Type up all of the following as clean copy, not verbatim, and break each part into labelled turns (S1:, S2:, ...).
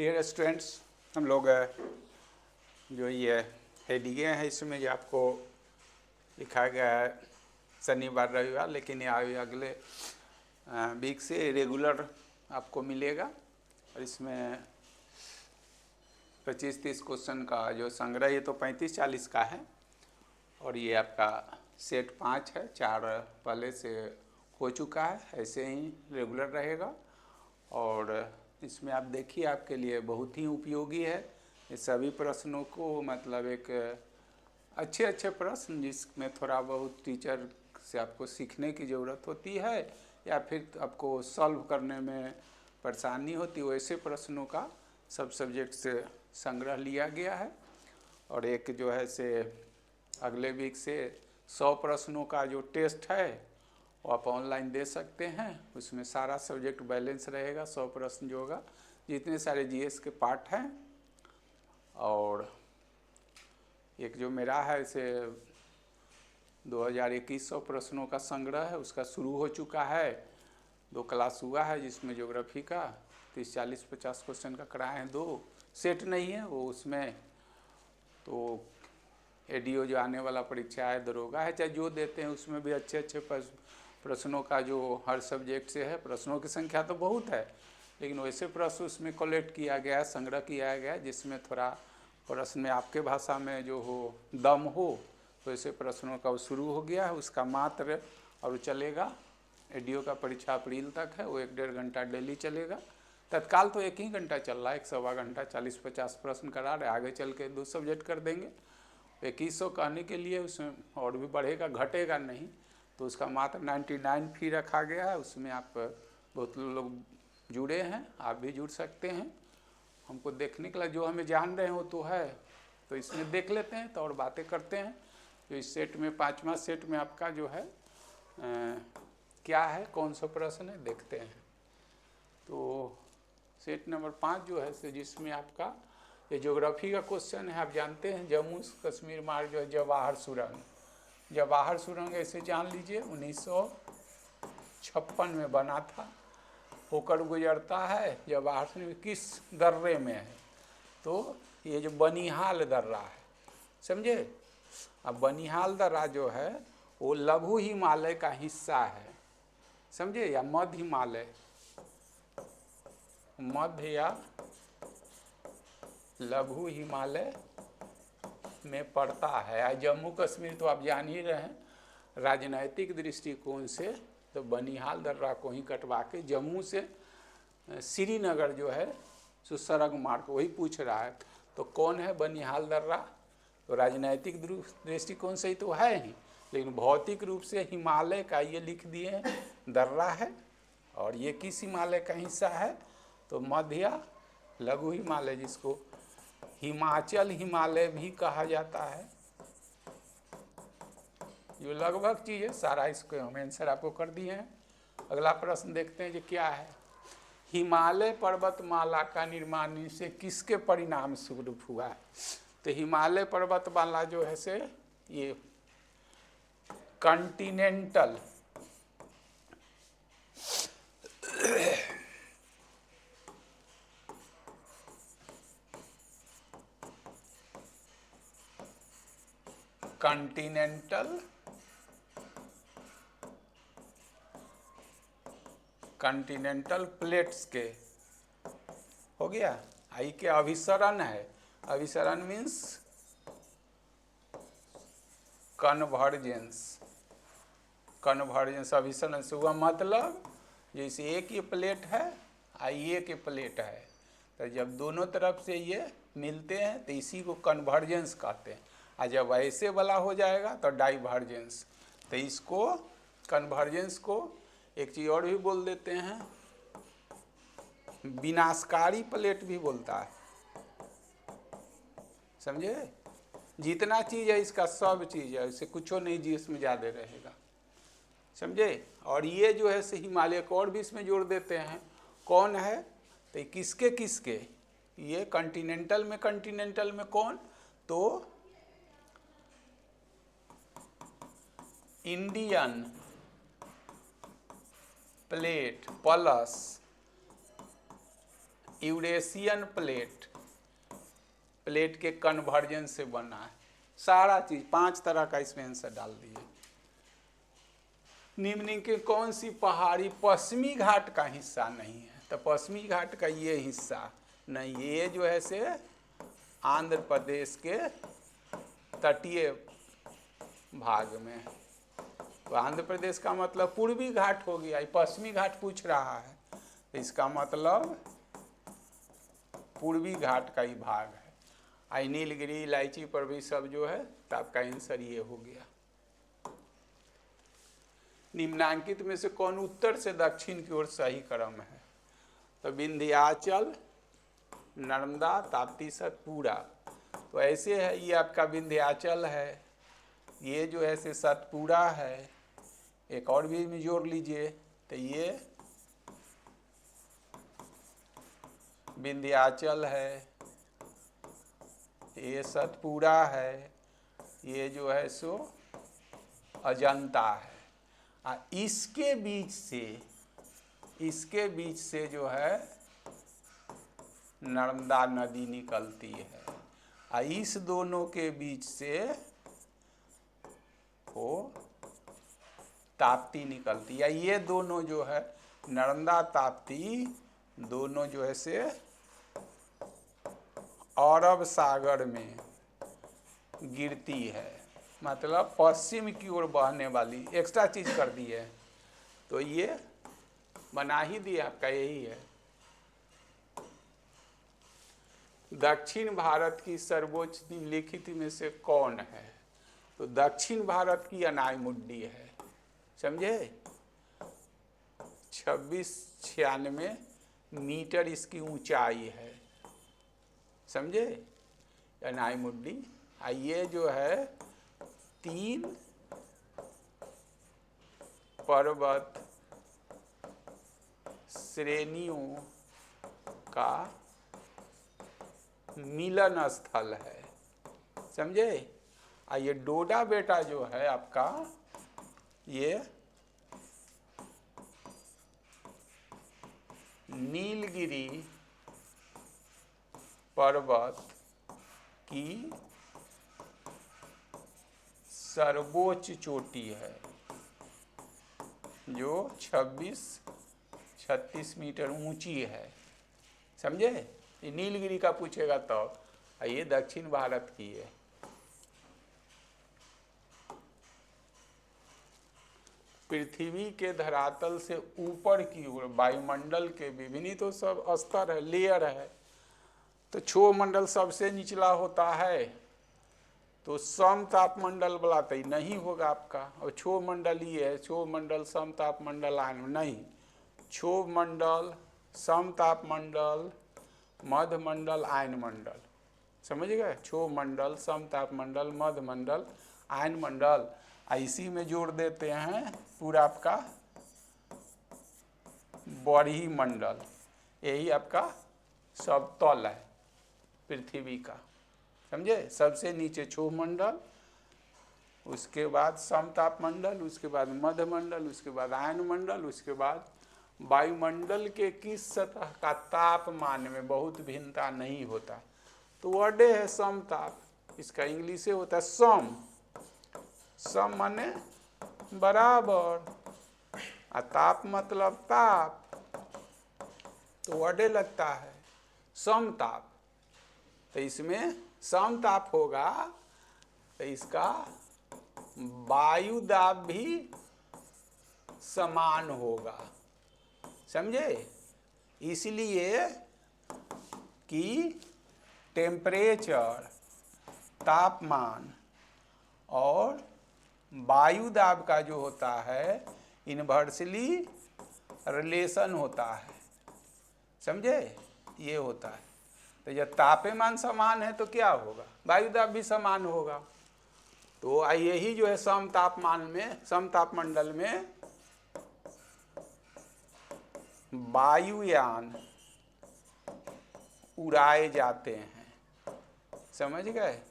S1: Dear students, हम लोग जो ये हेडिंगे हैं इसमें जो आपको लिखा गया है शनिवार रविवार, लेकिन ये अगले वीक से रेगुलर आपको मिलेगा। और इसमें 25-30 क्वेश्चन का जो संग्रह ये तो 35-40 का है। और ये आपका सेट 5 है, 4 पहले से हो चुका है, ऐसे ही रेगुलर रहेगा। और इसमें आप देखिए आपके लिए बहुत ही उपयोगी है। ये सभी प्रश्नों को मतलब एक अच्छे प्रश्न जिसमें थोड़ा बहुत टीचर से आपको सीखने की ज़रूरत होती है या फिर आपको सॉल्व करने में परेशानी होती है, वैसे प्रश्नों का सब सब्जेक्ट से संग्रह लिया गया है। और एक जो है से अगले वीक से 100 प्रश्नों का जो टेस्ट है वो आप ऑनलाइन दे सकते हैं। उसमें सारा सब्जेक्ट बैलेंस रहेगा, 100 प्रश्न जो होगा, जितने सारे जीएस के पार्ट हैं। और एक जो मेरा है इसे 2021 100 प्रश्नों का संग्रह है, उसका शुरू हो चुका है। 2 क्लास हुआ है जिसमें ज्योग्राफी का 30-40-50 क्वेश्चन का कराए हैं। 2 सेट नहीं है वो, उसमें तो एडीओ जो आने वाला परीक्षा है, दरोगा है, चाहे जो देते हैं उसमें भी अच्छे प्रश्नों का जो हर सब्जेक्ट से है। प्रश्नों की संख्या तो बहुत है, लेकिन वैसे प्रश्न उसमें कलेक्ट किया गया है, संग्रह किया गया है, जिसमें थोड़ा प्रश्न में आपके भाषा में जो हो दम हो, वैसे प्रश्नों का शुरू हो गया है। उसका मात्र और चलेगा, एडीओ का परीक्षा अप्रैल तक है, वो 1-1.5 घंटा डेली चलेगा। तत्काल तो 1 ही घंटा चल रहा है, 1-1.25 घंटा 40-50 प्रश्न करा रहे, आगे चल के 2 सब्जेक्ट कर देंगे। 2100 कहने के लिए उसमें और भी बढ़ेगा, घटेगा नहीं, तो उसका मात्र 99 फी रखा गया है। उसमें आप बहुत लोग जुड़े हैं, आप भी जुड़ सकते हैं। हमको देखने के लिए जो हमें जान रहे हो तो है, तो इसमें देख लेते हैं तो और बातें करते हैं। जो इस सेट में 5वां सेट में आपका जो है क्या है, कौन सा प्रश्न है, देखते हैं। तो सेट नंबर 5 जो है से जिसमें आपका ये ज्योग्राफी का क्वेश्चन है। आप जानते हैं जम्मू कश्मीर मार्ग जो है जवाहर सुरंग ऐसे जान लीजिए 1956 में बना था, होकर गुजरता है। जवाहर सुरंग किस दर्रे में है, तो ये जो बनिहाल दर्रा है, समझे। अब बनिहाल दर्रा जो है वो लघु हिमालय का हिस्सा है, समझे, या मध्य या लघु हिमालय में पड़ता है। जम्मू कश्मीर तो आप जान ही रहे हैं, राजनैतिक दृष्टिकोण से तो बनिहाल दर्रा को ही कटवा के जम्मू से श्रीनगर जो है सड़क मार्ग वही पूछ रहा है। तो कौन है बनिहाल दर्रा, तो राजनैतिक दृष्टिकोण से ही तो है ही, लेकिन भौतिक रूप से हिमालय का ये लिख दिए हैं दर्रा है। और ये किस हिमालय का हिस्सा है, तो मध्य लघु हिमालय, जिसको हिमाचल हिमालय भी कहा जाता है। जो लगभग चीज़ है सारा, इसको हम आंसर आपको कर दिए हैं। अगला प्रश्न देखते हैं जो क्या है। हिमालय पर्वतमाला का निर्माण से किसके परिणाम स्वरूप हुआ है, तो हिमालय पर्वतमाला जो है से ये कॉन्टिनेंटल कॉन्टिनेंटल प्लेट्स के हो गया। आई के अभिसरण है, अभिसरण मीन्स कन्वर्जेंस अभिसरण से हुआ, मतलब जैसे एक ये प्लेट है ये के प्लेट है, तो जब दोनों तरफ से ये मिलते हैं तो इसी को कन्वर्जेंस कहते हैं। और जब ऐसे वाला हो जाएगा तो डाइवर्जेंस। तो इसको कन्वर्जेंस को एक चीज़ और भी बोल देते हैं, विनाशकारी प्लेट भी बोलता है, समझे। जितना चीज़ है इसका सब चीज़ है, इससे कुछ नहीं जी इसमें ज़्यादा रहेगा, समझे। और ये जो है से हिमालय को और भी इसमें जोड़ देते हैं, कौन है, तो किसके ये कॉन्टिनेंटल में कौन, तो Indian plate plus Eurasian plate, plate के कन्वर्जन से बना है। सारा चीज 5 तरह का इसमें आंसर डाल दिए। निम्न के कौन सी पहाड़ी पश्चिमी घाट का हिस्सा नहीं है? तो पश्चिमी घाट का ये हिस्सा नहीं, ये जो है से आंध्र प्रदेश के तटीय भाग में है। तो आंध्र प्रदेश का मतलब पूर्वी घाट हो गया, पश्चिमी घाट पूछ रहा है, तो इसका मतलब पूर्वी घाट का ही भाग है। आई नीलगिरी, इलायची पर भी सब जो है, तो आपका आंसर ये हो गया। निम्नांकित में से कौन उत्तर से दक्षिण की ओर सही क्रम है? तो विंध्याचल, नर्मदा, ताप्ती, सतपुड़ा। तो ऐसे है, ये आपका विंध्याचल है, ये जो है से सतपुड़ा है, एक और भी में जोड़ लीजिए, तो ये विंध्याचल है, ये सतपुड़ा है, ये जो है सो अजंता है। इसके बीच से जो है नर्मदा नदी निकलती है, और इस दोनों के बीच से वो ताप्ती निकलती है। ये दोनों जो है नर्मदा ताप्ती दोनों जो है से अरब सागर में गिरती है, मतलब पश्चिम की ओर बहने वाली। एक्स्ट्रा चीज कर दी है, तो ये बना ही दिया, आपका यही है। दक्षिण भारत की सर्वोच्च निम्नलिखित में से कौन है? तो दक्षिण भारत की अनायमुड्डी है, समझे। 2696 मीटर इसकी ऊंचाई है, समझे, अनायमुड्डी। ये जो है 3 पर्वत श्रेणियों का मिलन स्थल है, समझे। ये डोडा बेटा जो है आपका, ये नीलगिरी पर्वत की सर्वोच्च चोटी है, जो 36 मीटर ऊंची है, समझे। ये नीलगिरी का पूछेगा तो ये दक्षिण भारत की है। पृथ्वी के धरातल से ऊपर की ओर वायुमंडल के विभिन्न, तो सब स्तर है, लेयर है। तो क्षोभ मंडल सबसे निचला होता है, तो सम तापमंडल वाला तो नहीं होगा आपका। और क्षोभ मंडल ही है, क्षोभ मंडल, सम तापमंडल, आयन नहीं। क्षोभ मंडल, सम तापमंडल, मध्य मंडल, आयन मंडल, समझ गए। क्षोभ मंडल, सम तापमंडल, मध्य मंडल, आयन मंडल। इसी में जोड़ देते हैं पूरा आपका बरही मंडल, यही आपका सब तल है पृथ्वी का, समझे। सबसे नीचे क्षोभ मंडल, उसके बाद समताप मंडल, उसके बाद मध्य मंडल, उसके बाद आयन मंडल, उसके बाद वायुमंडल के किस सतह का तापमान में बहुत भिन्नता नहीं होता, तो वर्ड है समताप। इसका इंग्लिश से होता है सम। सम माने बराबर, ताप मतलब ताप, तो वर्ड लगता है समताप। तो इसमें समताप होगा, तो इसका वायु दाब भी समान होगा, समझे। इसलिए कि टेम्परेचर, तापमान और वायु दाब का जो होता है इनवर्सली रिलेशन होता है, समझे, ये होता है। तो जब तापमान समान है तो क्या होगा, वायु दाब भी समान होगा। तो यही जो है सम तापमान में, सम तापमंडल में वायुयान उड़ाए जाते हैं, समझ गए।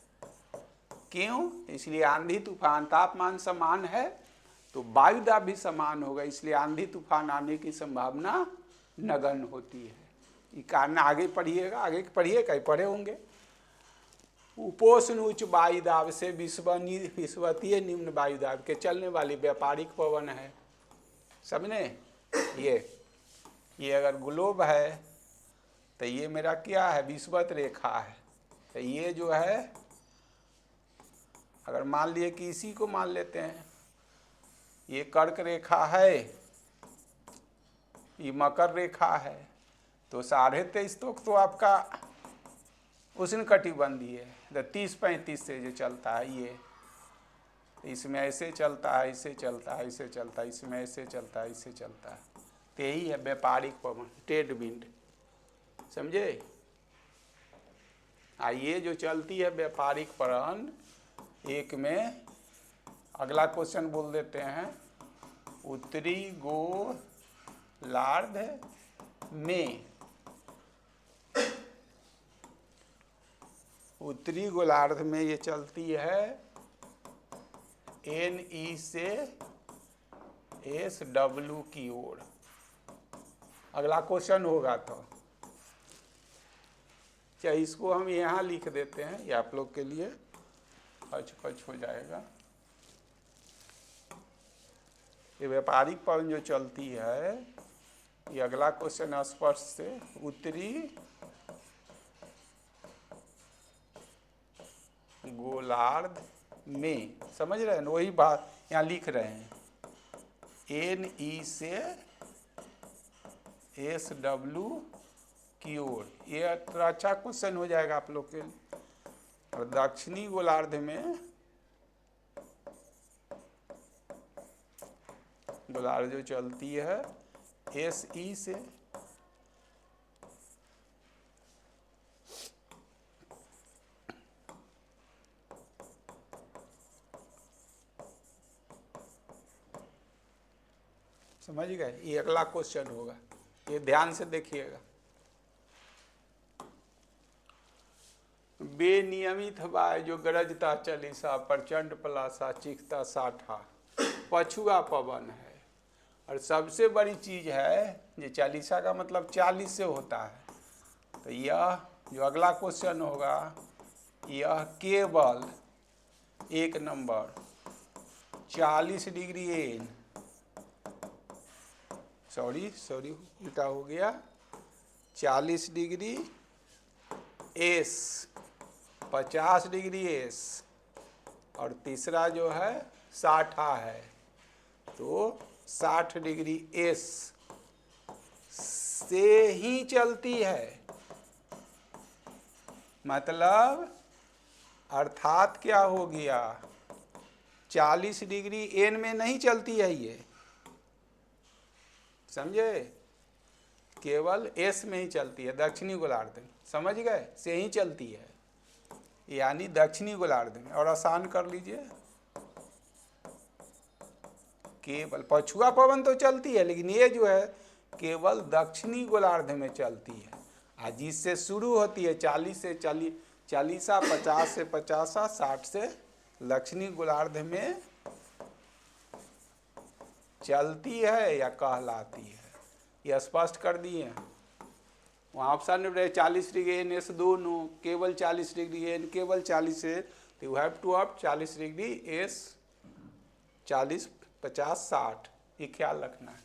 S1: क्यों? इसलिए आंधी तूफान, तापमान समान है तो वायु दाब भी समान होगा, इसलिए आंधी तूफान आने की संभावना नगण्य होती है। ये कारण आगे पढ़िएगा, आगे पढ़िए, कहीं पढ़े होंगे। उपोष्ण उच्च वायुदाब से विषुवतीय निम्न वायुदाब के चलने वाली व्यापारिक पवन है। समझे? ये अगर ग्लोब है तो ये मेरा क्या है, विषुवत रेखा है। तो ये जो है, अगर मान लिए कि इसी को मान लेते हैं, ये कर्क रेखा है, ये मकर रेखा है, तो 23.5 तो आपका उष्णकटिबंधीय है। तो 30-35 से जो चलता है ये, इसमें ऐसे चलता है, इससे चलता है, इससे चलता है, इसमें ऐसे चलता है, इससे चलता है। तो यही है व्यापारिक पवन, ट्रेड विंड। समझे? ये जो चलती है व्यापारिक पवन, एक में अगला क्वेश्चन बोल देते हैं, उत्तरी गोलार्ध में, उत्तरी गोलार्ध में ये चलती है NE से SW की ओर। अगला क्वेश्चन होगा तो क्या इसको हम यहाँ लिख देते हैं, ये आप लोग के लिए पच हो जाएगा। ये व्यापारिक पवन जो चलती है, ये अगला क्वेश्चन स्पर्श से उत्तरी गोलार्ध में, समझ रहे हैं? वही बात यहाँ लिख रहे हैं, NE से SW की ओर। ये अच्छा क्वेश्चन हो जाएगा आप लोग के लिए। और दक्षिणी गोलार्ध में, गोलार्ध जो चलती है SE से समझ गए? ये अगला क्वेश्चन होगा, ये ध्यान से देखिएगा। बेनियमित वायु जो गरजता चलीसा, प्रचंड पलासा, चीखता साठा, पछुआ पवन है। और सबसे बड़ी चीज है, ये चालीसा का मतलब 40 से होता है। तो यह जो अगला क्वेश्चन होगा, यह केवल 1 नंबर 40 डिग्री एन, सॉरी उल्टा हो गया, 40 डिग्री एस, 50 डिग्री एस, और तीसरा जो है 60 है, तो 60 डिग्री एस से ही चलती है। मतलब अर्थात क्या हो गया, 40 डिग्री एन में नहीं चलती है ये, समझे? केवल एस में ही चलती है, दक्षिणी गोलार्ध में। समझ गए? से ही चलती है, यानी दक्षिणी गोलार्ध में। और आसान कर लीजिए, केवल पछुआ पवन तो चलती है, लेकिन ये जो है केवल दक्षिणी गोलार्ध में चलती है। आज जिससे शुरू होती है 40 से 40, 50 से 50, 60 से दक्षिणी गोलार्ध में चलती है या कहलाती है। यह स्पष्ट कर दिए। वहाँ ऑप्शन में रहे 40 डिग्री एन एस दोनों, केवल 40 डिग्री एन, केवल 40 से, तो you have to up 40 degrees, 40, 50, 60, ये ख्याल रखना है,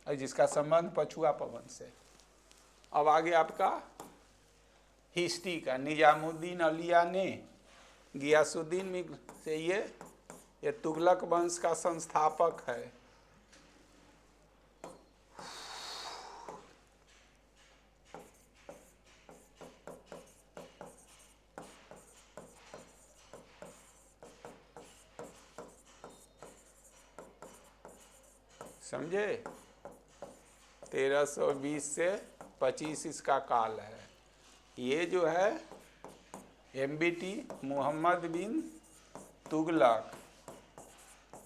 S1: और जिसका संबंध पछुआ पवन से। अब आगे आपका हिस्ट्री का, निजामुद्दीन औलिया ने गियासुद्दीन से, ये तुगलक वंश का संस्थापक है। समझे? 1320 से 25 इसका काल है। ये जो है MBT मोहम्मद बिन तुगलक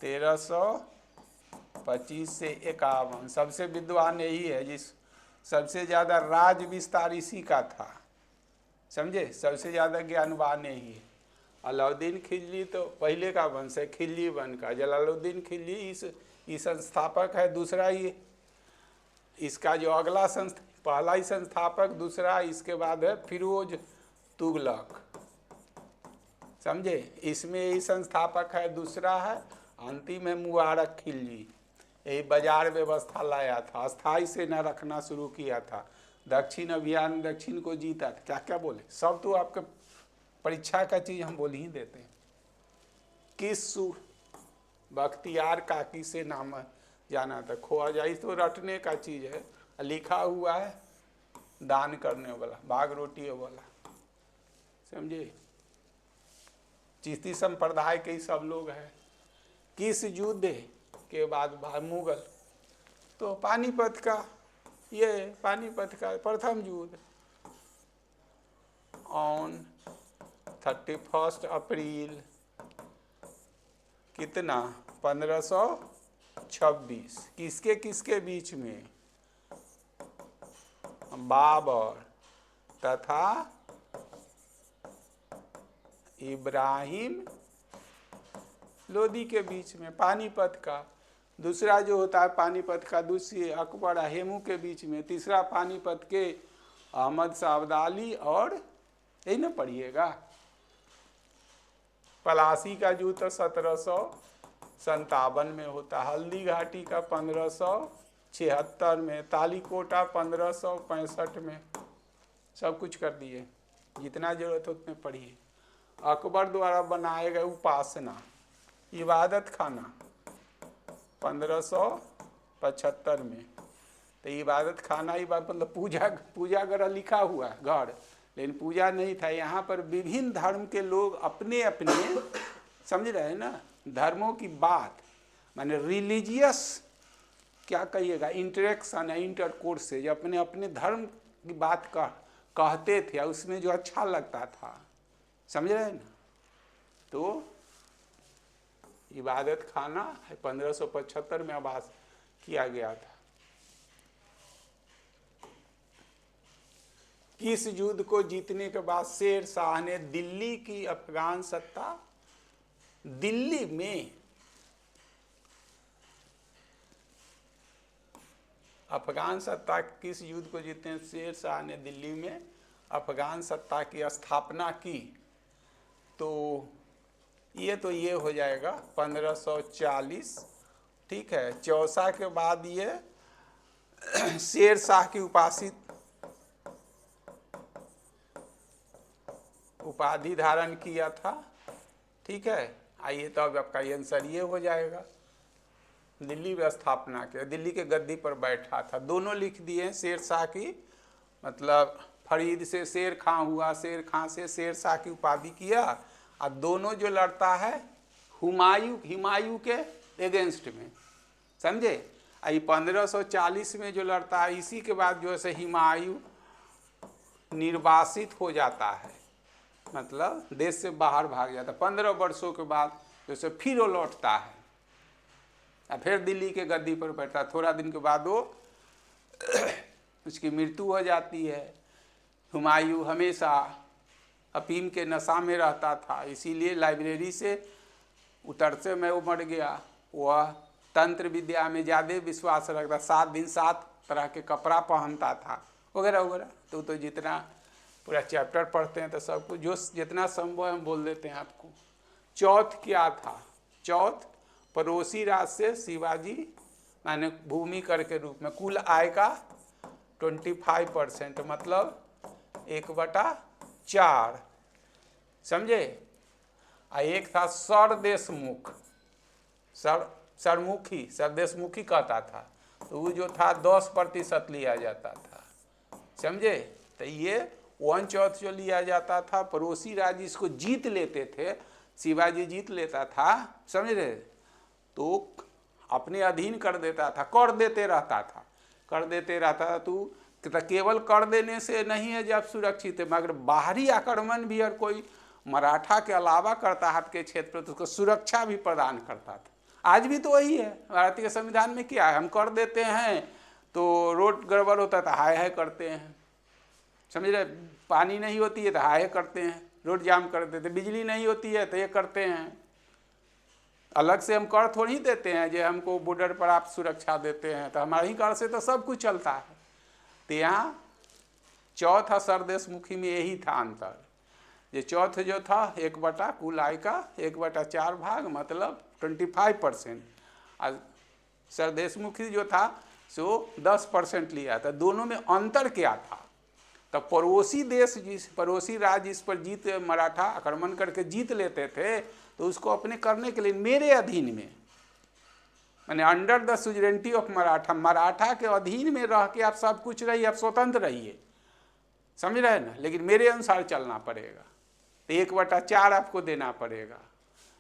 S1: 1325 से 51, सबसे विद्वान यही है, जिस सबसे ज़्यादा राज विस्तार इसी का था। समझे? सबसे ज़्यादा ज्ञानवान यही है। अलाउद्दीन खिलजी तो पहले का वंश है, खिलजी वन का। जलालुद्दीन खिलजी इस संस्थापक है। दूसरा ये इसका जो अगला पहला ही संस्थापक, दूसरा इसके बाद है फिरोज तुगलक, समझे। इसमें यही संस्थापक है, दूसरा है, अंतिम है मुबारक खिलजी। यही बाजार व्यवस्था लाया था, अस्थाई सेना रखना शुरू किया था, दक्षिण अभियान, दक्षिण को जीता था। क्या क्या बोले, सब तो आपके परीक्षा का चीज हम बोल ही देते हैं। किस बख्तियार काकी से नाम जाना था, खोआ जाई तो रटने का चीज है, लिखा हुआ है दान करने वाला, भाग रोटी वाला, समझे। चिश्ती संप्रदाय के ही सब लोग हैं। किस युद्ध के बाद मुगल, तो पानीपत का, ये पानीपत का प्रथम युद्ध ऑन 31 अप्रैल कितना 1526, किसके किसके बीच में, बाबर तथा इब्राहिम लोदी के बीच में, पानीपत का। दूसरा जो होता है पानीपत का, दूसरी अकबर हेमू के बीच में। तीसरा पानीपत के अहमद शाह अब्दाली और, यही ना पढ़िएगा। पलासी का युद्ध 1757 में होता, हल्दी घाटी का 1576 में, तालीकोटा 1565 में। सब कुछ कर दिए, जितना जरूरत हो उतने पढ़िए। अकबर द्वारा बनाए गए उपासना इबादत खाना 1575 में। तो इबादत खाना ही मतलब पूजा घर लिखा हुआ है घर, लेकिन पूजा नहीं था। यहाँ पर विभिन्न धर्म के लोग अपने अपने, समझ रहे हैं ना, धर्मों की बात, माने रिलीजियस क्या कहिएगा, इंटरेक्शन है, इंटरकोर्स से, जो अपने अपने धर्म की बात कहते थे, उसमें जो अच्छा लगता था, समझ रहे हैं ना। तो इबादत खाना 1575 में आवास किया गया था। किस युद्ध को जीतने के बाद शेर शाह ने दिल्ली की अफगान सत्ता, दिल्ली में अफगान सत्ता, किस युद्ध को जीतने शेर शाह ने दिल्ली में अफगान सत्ता की स्थापना की। तो ये हो जाएगा 1540, ठीक है। चौसा के बाद ये शेर शाह की उपाधि धारण किया था, ठीक है। आइए तो अब आपका आंसर ये हो जाएगा, दिल्ली में स्थापना किया, दिल्ली के गद्दी पर बैठा था। दोनों लिख दिए, शेर शाह की मतलब फरीद से शेर खां हुआ, शेर खां से शेर शाह की उपाधि किया। और दोनों जो लड़ता है हुमायूं के एगेंस्ट में, समझे। आई 1540 में जो लड़ता है, इसी के बाद जो है हुमायूं निर्वासित हो जाता है, मतलब देश से बाहर भाग जाता है। 15 वर्षों के बाद जैसे फिर वो लौटता है और फिर दिल्ली के गद्दी पर बैठता है। थोड़ा दिन के बाद वो उसकी मृत्यु हो जाती है। हुमायूं हमेशा अफीम के नशा में रहता था, इसीलिए लाइब्रेरी से उतरते में वो मर गया। वह तंत्र विद्या में ज़्यादा विश्वास रखता, 7 दिन 7 तरह के कपड़ा पहनता था, वगैरह वगैरह। तो जितना पूरा चैप्टर पढ़ते हैं तो सब कुछ जो जितना संभव हम बोल देते हैं आपको। चौथ क्या था, चौथ पड़ोसी राज्य से शिवाजी माने भूमि कर के रूप में कुल आय का 25%, मतलब 1/4, समझे। एक था सरदेशमुख, सरदेशमुखी कहता था, तो वो जो था 10% लिया जाता था, समझे। तो ये 1/4 जो लिया जाता था, पड़ोसी राज्य इसको जीत लेते थे, शिवाजी जीत लेता था, समझ रहे, तो अपने अधीन कर देता था, कर देते रहता था। तू केवल कर देने से नहीं है जब सुरक्षित है, मगर बाहरी आक्रमण भी अगर कोई मराठा के अलावा करता है आपके क्षेत्र पर, तो उसको सुरक्षा भी प्रदान करता था। आज भी तो वही है, भारतीय संविधान में क्या है, हम कर देते हैं तो रोड गड़बड़ होता है तो हाय हाय करते हैं, समझ रहे। पानी नहीं होती है तो हाय करते हैं, रोड जाम कर देते, बिजली नहीं होती है तो ये करते हैं। अलग से हम कर थोड़ी देते हैं जो हमको बॉर्डर पर आप सुरक्षा देते हैं, तो हमारे ही कर से तो सब कुछ चलता है। तो यहाँ चौथा सरदेशमुखी में यही था अंतर। ये चौथ जो था 1/, कुल आय का 1/4 भाग, मतलब 25%। और सरदेशमुखी जो था सो 10% लिया था। दोनों में अंतर क्या था? तो पड़ोसी देश पड़ोसी राज्य इस पर मराठा आक्रमण करके जीत लेते थे, तो उसको अपने करने के लिए मेरे अधीन में, माने under the suzerainty of Maratha, Maratha के अधीन में रह के आप सब कुछ रहिए, आप स्वतंत्र रहिए, समझ रहे ना, लेकिन मेरे अनुसार चलना पड़ेगा। तो 1/4 आपको देना पड़ेगा।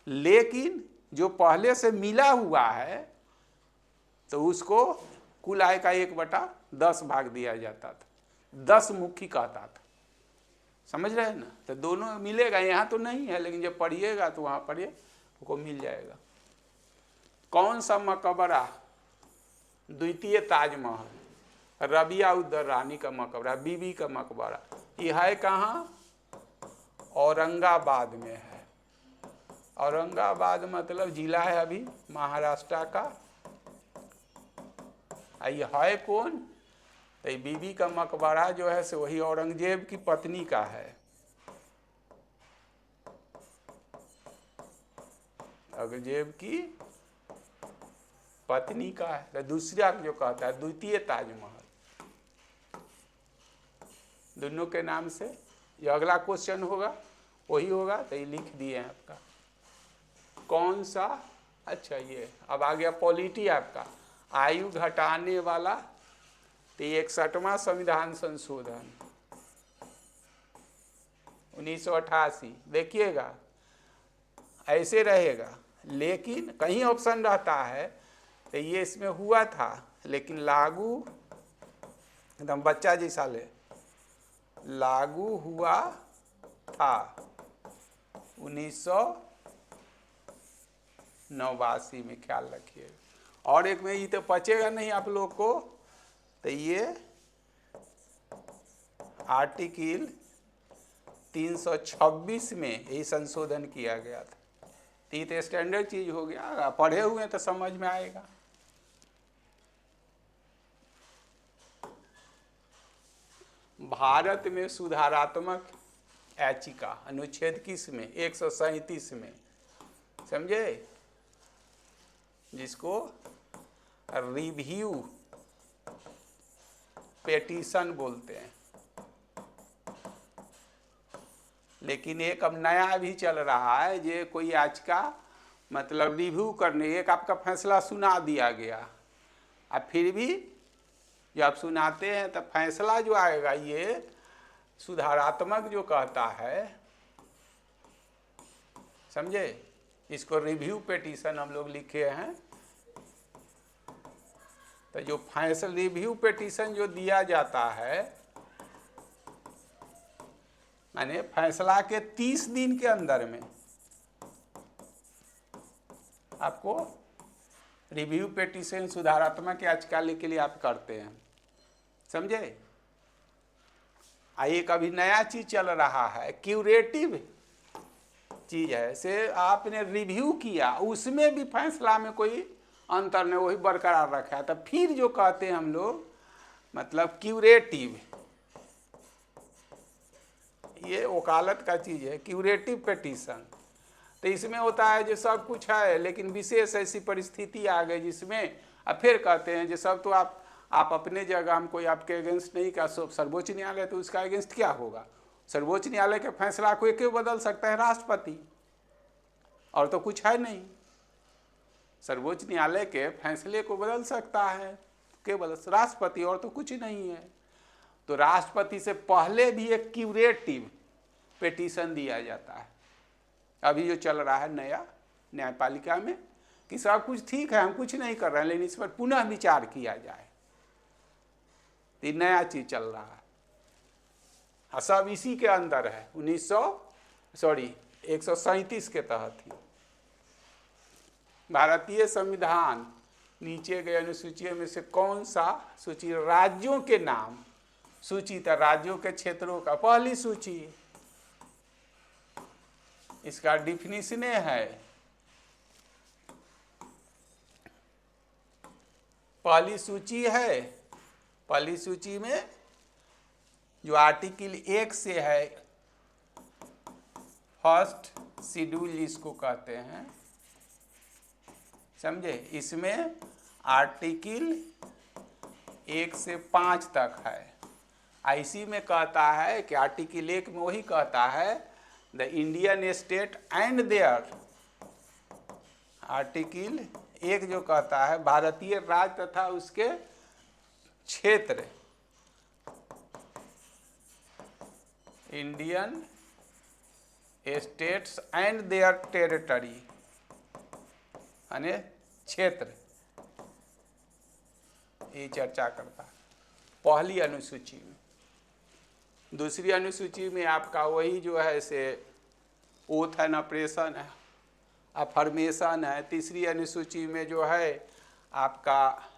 S1: लेकिन जो पहले से मिला हुआ है तो उसको कुल आय का 1/10 भाग दिया जाता था, 10 मुखी कहता था, समझ रहे हैं ना। तो दोनों मिलेगा, यहाँ तो नहीं है, लेकिन जब पढ़िएगा तो वहाँ पढ़िए, आपको मिल जाएगा। कौन सा मकबरा द्वितीय ताजमहल, रबिया उद्दर रानी का मकबरा, बीबी का मकबरा, ये है कहाँ? औरंगाबाद में है। औरंगाबाद मतलब जिला है अभी महाराष्ट्र का। ये है कौन? तो बीबी का मकबरा जो है से वही औरंगजेब की पत्नी का है। औरंगजेब की पत्नी का है। तो दूसरा जो कहता है द्वितीय ताजमहल, दोनों के नाम से। ये अगला क्वेश्चन होगा, वही होगा, तो ये लिख दिए हैं आपका। कौन सा? अच्छा, ये अब आ गया पॉलिटी आपका, आयु घटाने वाला। तो 61वां संविधान संशोधन 1988, देखिएगा ऐसे रहेगा, लेकिन कहीं ऑप्शन रहता है तो ये इसमें हुआ था, लेकिन लागू एकदम बच्चा जैसा ले लागू हुआ था 1989 में, ख्याल रखिएगा। और एक में ये तो पचेगा नहीं आप लोग को, तो ये आर्टिकल 326 में यही संशोधन किया गया था। तो ये तो स्टैंडर्ड चीज हो गया, पढ़े हुए तो समझ में आएगा। भारत में सुधारात्मक याचिका अनुच्छेद किस में? 137 में, समझे, जिसको रिव्यू पेटिशन बोलते हैं। लेकिन एक अब नया भी चल रहा है, जे कोई याचिका मतलब रिव्यू करने, एक आपका फैसला सुना दिया गया, अब फिर भी जब आप सुनाते हैं तो फैसला जो आएगा ये सुधारात्मक जो कहता है, समझे, इसको रिव्यू पेटिशन हम लोग लिखे हैं। तो जो फैसला रिव्यू पेटिशन जो दिया जाता है, माने फैसला के 30 दिन के अंदर में आपको रिव्यू पेटिशन सुधारात्मक याचिका के लिए आप करते हैं, समझे। एक अभी नया चीज चल रहा है, क्यूरेटिव चीज है, से आपने रिव्यू किया, उसमें भी फैसला में कोई अंतर नहीं, वही बरकरार रखा है, तो फिर जो कहते हैं हम लोग मतलब क्यूरेटिव, ये वकालत का चीज है, क्यूरेटिव पेटिशन। तो इसमें होता है जो सब कुछ है, लेकिन विशेष ऐसी परिस्थिति आ गई जिसमें अब फिर कहते हैं जो सब तो आप अपने जगह, हम कोई आपके अगेंस्ट नहीं का, सर्वोच्च न्यायालय तो उसका अगेंस्ट क्या होगा? सर्वोच्च न्यायालय के फैसला को क्यों बदल सकता है? राष्ट्रपति, और तो कुछ है नहीं। सर्वोच्च न्यायालय के फैसले को बदल सकता है केवल राष्ट्रपति, और तो कुछ नहीं है। तो राष्ट्रपति से पहले भी एक क्यूरेटिव पेटिशन दिया जाता है। अभी जो चल रहा है नया न्यायपालिका में कि सब कुछ ठीक है, हम कुछ नहीं कर रहे हैं, लेकिन इस पर पुनः विचार किया जाए, ये नया चीज चल रहा है। सब इसी के अंदर है, 137 के तहत ही। भारतीय संविधान नीचे गए अनुसूचियों में से कौन सा सूची? राज्यों के नाम सूची था, राज्यों के क्षेत्रों का पहली सूची, इसका डिफिनिशन है, पहली सूची है, पहली सूची में जो आर्टिकल 1 से है, फर्स्ट शेड्यूल जिसको कहते हैं, समझे। इसमें आर्टिकल 1 से 5 तक है। इसी में कहता है कि आर्टिकल 1 में वही कहता है the Indian state and their, article 1 जो कहता है भारतीय राज्य तथा उसके क्षेत्र, Indian states and their territory, यानी क्षेत्र, ये चर्चा करता है पहली अनुसूची में। दूसरी अनुसूची में आपका वही जो है से ओथ एंड ऑपरेशन है, अफर्मेशन है। तीसरी अनुसूची में जो है आपका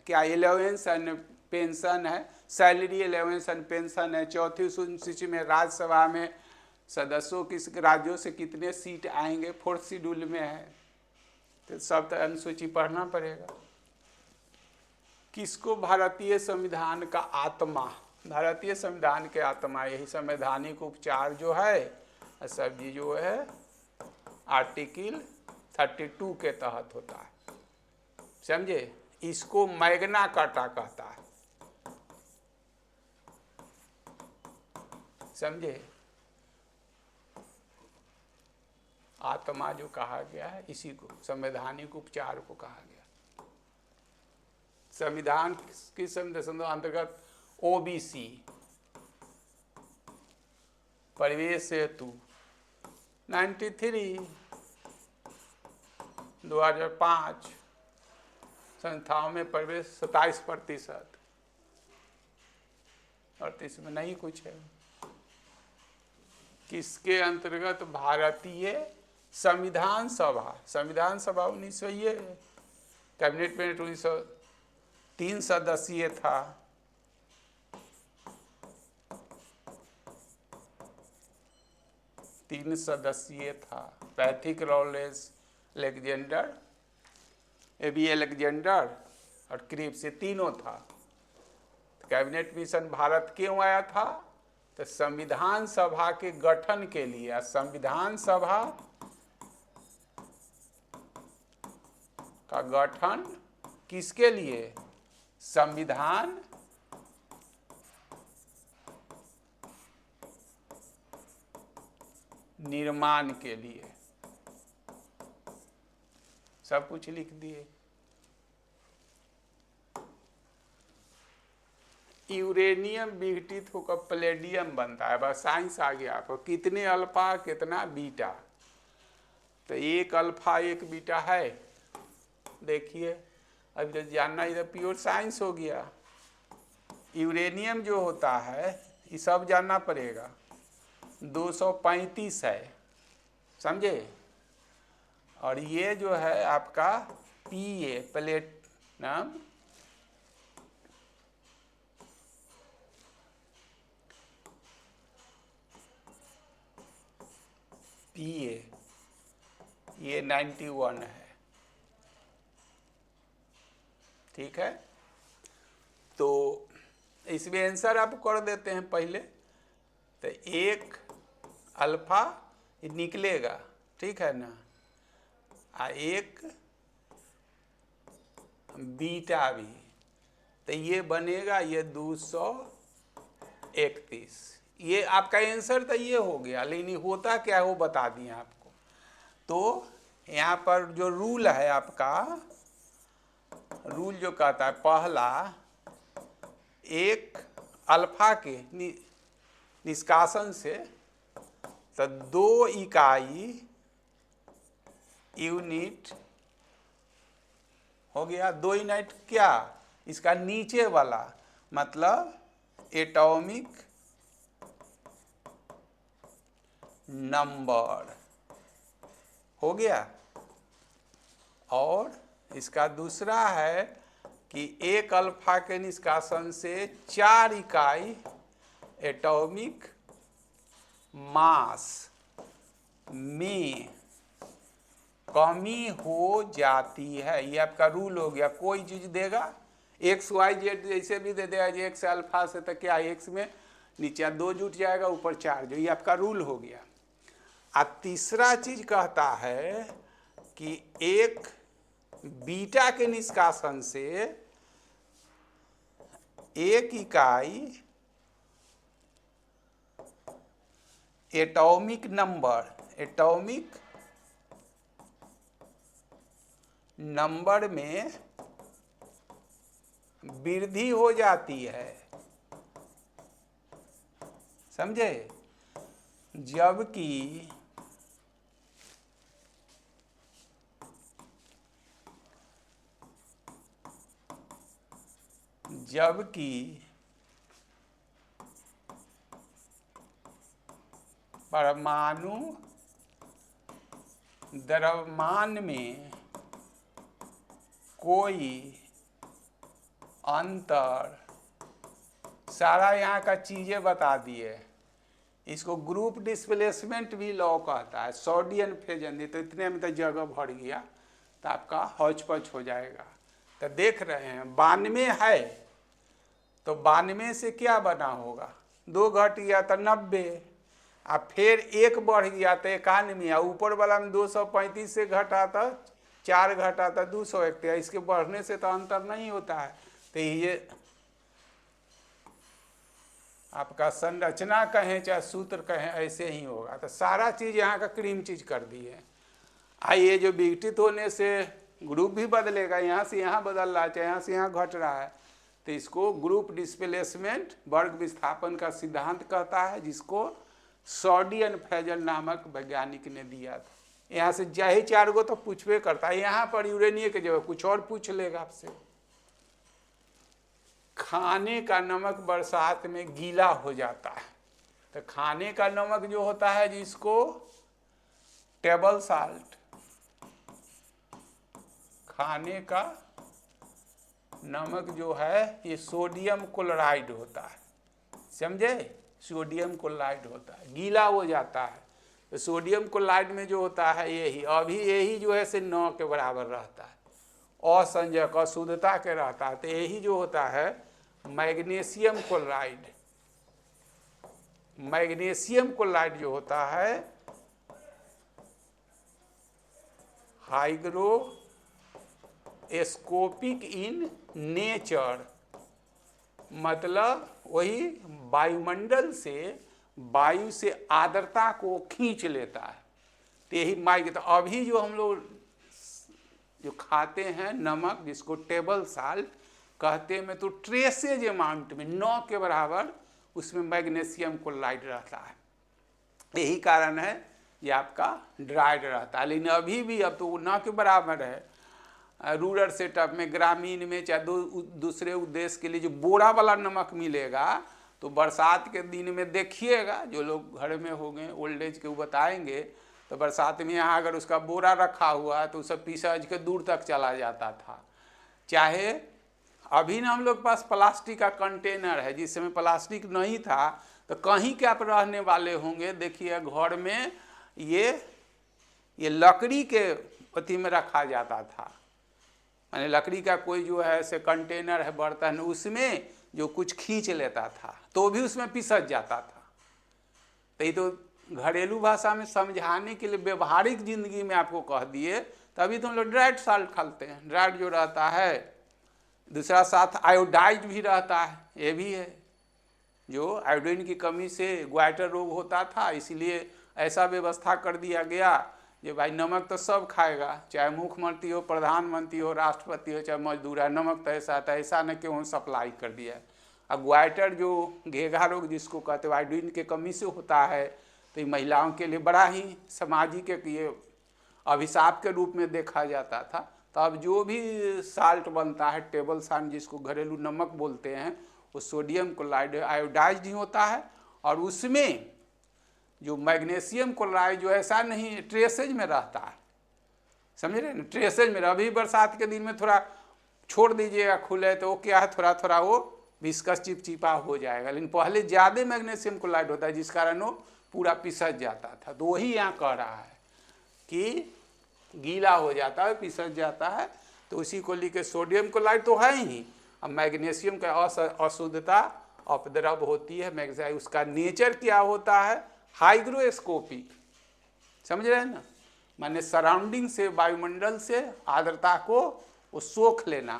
S1: क्या अलाउंस एंड पेंशन है, सैलरी अलाउंस एंड पेंशन है। चौथी अनुसूची में राज्यसभा में सदस्यों किस राज्यों से कितने सीट आएंगे, फोर्थ शेड्यूल में है। तो सब अनुसूची पढ़ना पड़ेगा। किसको भारतीय संविधान का आत्मा, भारतीय संविधान के आत्मा यही संवैधानिक उपचार जो है सब जी जो है आर्टिकल 32 के तहत होता है, समझे। इसको मैग्ना कार्टा कहता है, समझे। आत्मा जो कहा गया है इसी को संवैधानिक उपचार को कहा गया। संविधान किस संविधान अंतर्गत ओबीसी, परिवेश हेतु 93, 2005 संस्थाओं में प्रवेश 27%, और इसमें नहीं कुछ है। किसके अंतर्गत, भारतीय संविधान सभा, संविधान सभा 1900 ये कैबिनेट में 1903 सदस्यीय था। तीन सदस्यीय था। Pethick Lawrence Alexander, A B Alexander और क्रिप्स, ये तीनों था। तो कैबिनेट मिशन भारत क्यों आया था, तो संविधान सभा के गठन के लिए। संविधान सभा का गठन किसके लिए, संविधान निर्माण के लिए। सब कुछ लिख दिए। यूरेनियम विघटित होकर प्लेडियम बनता है। बस साइंस आ गया आपको, कितने अल्फा कितना बीटा। तो एक अल्फा एक बीटा है, देखिए। अब जो जानना, इधर प्योर साइंस हो गया। यूरेनियम जो होता है ये सब जानना पड़ेगा, 235 है, समझे। और ये जो है आपका पीए, प्लेटिनम, पीए, ये 91 है, ठीक है। तो इसमें आंसर आप कर देते हैं पहले। तो एक अल्फा निकलेगा, ठीक है ना, एक बीटा भी। तो ये बनेगा ये 231। ये आपका आंसर तो ये हो गया, लेकिन होता क्या है वो बता दिए आपको। तो यहाँ पर जो रूल है आपका, रूल जो कहता है पहला, एक अल्फा के निष्कासन से तो 2 इकाई यूनिट हो गया। 2 यूनिट क्या, इसका नीचे वाला मतलब एटॉमिक नंबर हो गया। और इसका दूसरा है कि एक अल्फा के निष्कासन से 4 इकाई एटॉमिक मास में कमी हो जाती है। ये आपका रूल हो गया। कोई चीज देगा एक्स वाई जेड जैसे भी दे देगा, एक्स अल्फा से, तो क्या एक्स में नीचे 2 जुट जाएगा, ऊपर 4, जो ये आपका रूल हो गया। तीसरा चीज कहता है कि एक बीटा के निष्कासन से एक इकाई एटॉमिक नंबर में वृद्धि हो जाती है, समझे। जबकि परमाणु द्रव्यमान में कोई अंतर, सारा यहाँ का चीजें बता दिए। इसको ग्रुप डिस्प्लेसमेंट भी लॉ कहता है, सोडियन फ्यूजन। नहीं तो इतने में तो जगह भर गया तो आपका हौच पौच हो जाएगा। तो देख रहे हैं 92 है, तो 92 से क्या बना होगा, 2 घट गया तो 90, अब फिर 1 बढ़ गया तो 91, और ऊपर वाला में 235 से घटा तो 4 घटा तो 201। इसके बढ़ने से तो अंतर नहीं होता है। तो ये आपका संरचना कहें चाहे सूत्र कहें, ऐसे ही होगा। तो सारा चीज़ यहाँ का क्रीम चीज कर दी है। ये जो विघटित होने से ग्रुप भी बदलेगा, यहाँ से यहाँ बदल रहा है, चाहे यहाँ से यहाँ घट रहा है, तो इसको ग्रुप डिस्प्लेसमेंट वर्ग विस्थापन का सिद्धांत कहता है, जिसको सोडियन फ्यूजन नामक वैज्ञानिक ने दिया था। यहाँ से चाहे 4 गो तो पूछवे करता है, यहाँ पर यूरेनियम के जगह कुछ और पूछ लेगा आपसे। खाने का नमक बरसात में गीला हो जाता है, तो खाने का नमक जो होता है जिसको टेबल साल्ट, खाने का नमक जो है ये सोडियम क्लोराइड होता है, समझे। सोडियम क्लोराइड होता है, गीला हो जाता है। तो सोडियम क्लोराइड में जो होता है यही, अभी यही जो है से 9 के बराबर रहता है, असंजक अशुद्धता के रहता है। तो यही जो होता है मैग्नीशियम क्लोराइड, मैग्नीशियम क्लोराइड जो होता है हाइग्रोस्कोपिक इन नेचर, मतलब वही वायुमंडल से, वायु से आर्द्रता को खींच लेता है। तो यही तो अभी जो हम लोग जो खाते हैं नमक, जिसको टेबल साल्ट कहते में, तो ट्रेसेज अमाउंट में 9 के बराबर उसमें मैग्नीशियम क्लोराइड रहता है। यही कारण है ये आपका ड्राइड रहता है। लेकिन अभी भी अब तो 9 के बराबर है। रूरल सेटअप में, ग्रामीण में, चाहे दूसरे उद्देश्य के लिए जो बोरा वाला नमक मिलेगा, तो बरसात के दिन में देखिएगा, जो लोग घर में हो गए ओल्ड एज के वो बताएंगे, तो बरसात में यहाँ अगर उसका बोरा रखा हुआ है तो उसे पीसज के दूर तक चला जाता था। चाहे अभी ना हम लोग पास प्लास्टिक का कंटेनर है, जिस समय प्लास्टिक नहीं था, तो कहीं के आप रहने वाले होंगे, देखिए घर में ये लकड़ी के अथी में रखा जाता था, यानी लकड़ी का कोई जो है ऐसे कंटेनर है, बर्तन, उसमें जो कुछ खींच लेता था तो भी उसमें पिसज जाता था। तो ये तो घरेलू भाषा में समझाने के लिए, व्यवहारिक जिंदगी में आपको कह दिए। तभी तो हम लोग ड्राइड साल्ट खाते हैं। ड्राइड जो रहता है, दूसरा साथ आयोडाइज भी रहता है, ये भी है। जो आयोडीन की कमी से ग्वाइटर रोग होता था, इसलिए ऐसा व्यवस्था कर दिया गया कि भाई नमक तो सब खाएगा, चाहे मुख्यमंत्री हो, प्रधानमंत्री हो, राष्ट्रपति हो, चाहे मजदूर है, नमक तो ऐसा न कि उन्होंने सप्लाई कर दिया है। अब ग्वाइटर जो घेघा रोग जिसको कहते हैं आयोडीन के कमी से होता है, तो ये महिलाओं के लिए बड़ा ही सामाजिक एक ये अभिशाप के रूप में देखा जाता था। तो अब जो भी साल्ट बनता है, टेबल साल्ट जिसको घरेलू नमक बोलते हैं, वो सोडियम क्लोराइड आयोडाइज्ड ही होता है। और उसमें जो मैग्नीशियम क्लोराइड जो ऐसा नहीं ट्रेसेज में रहता है, समझ रहे हैं, ट्रेसेज में। अभी बरसात के दिन में थोड़ा छोड़ दीजिएगा खुले, तो वो क्या है, थोड़ा थोड़ा वो विस्कस चिपचिपा हो जाएगा। लेकिन पहले ज़्यादा मैग्नीशियम क्लोराइड होता है, जिस कारण वो पूरा पिसज जाता था। तो वही यहाँ कह रहा है कि गीला हो जाता है, पिसज जाता है। तो उसी को लेकर सोडियम क्लोराइड तो है ही, अब मैग्नीशियम का अशुद्धता अपद्रव होती है मैग्नीशियम, उसका नेचर क्या होता है, हाइग्रोस्कोपिक, समझ रहे हैं ना, माने सराउंडिंग से, वायुमंडल से आर्द्रता को वो सोख लेना,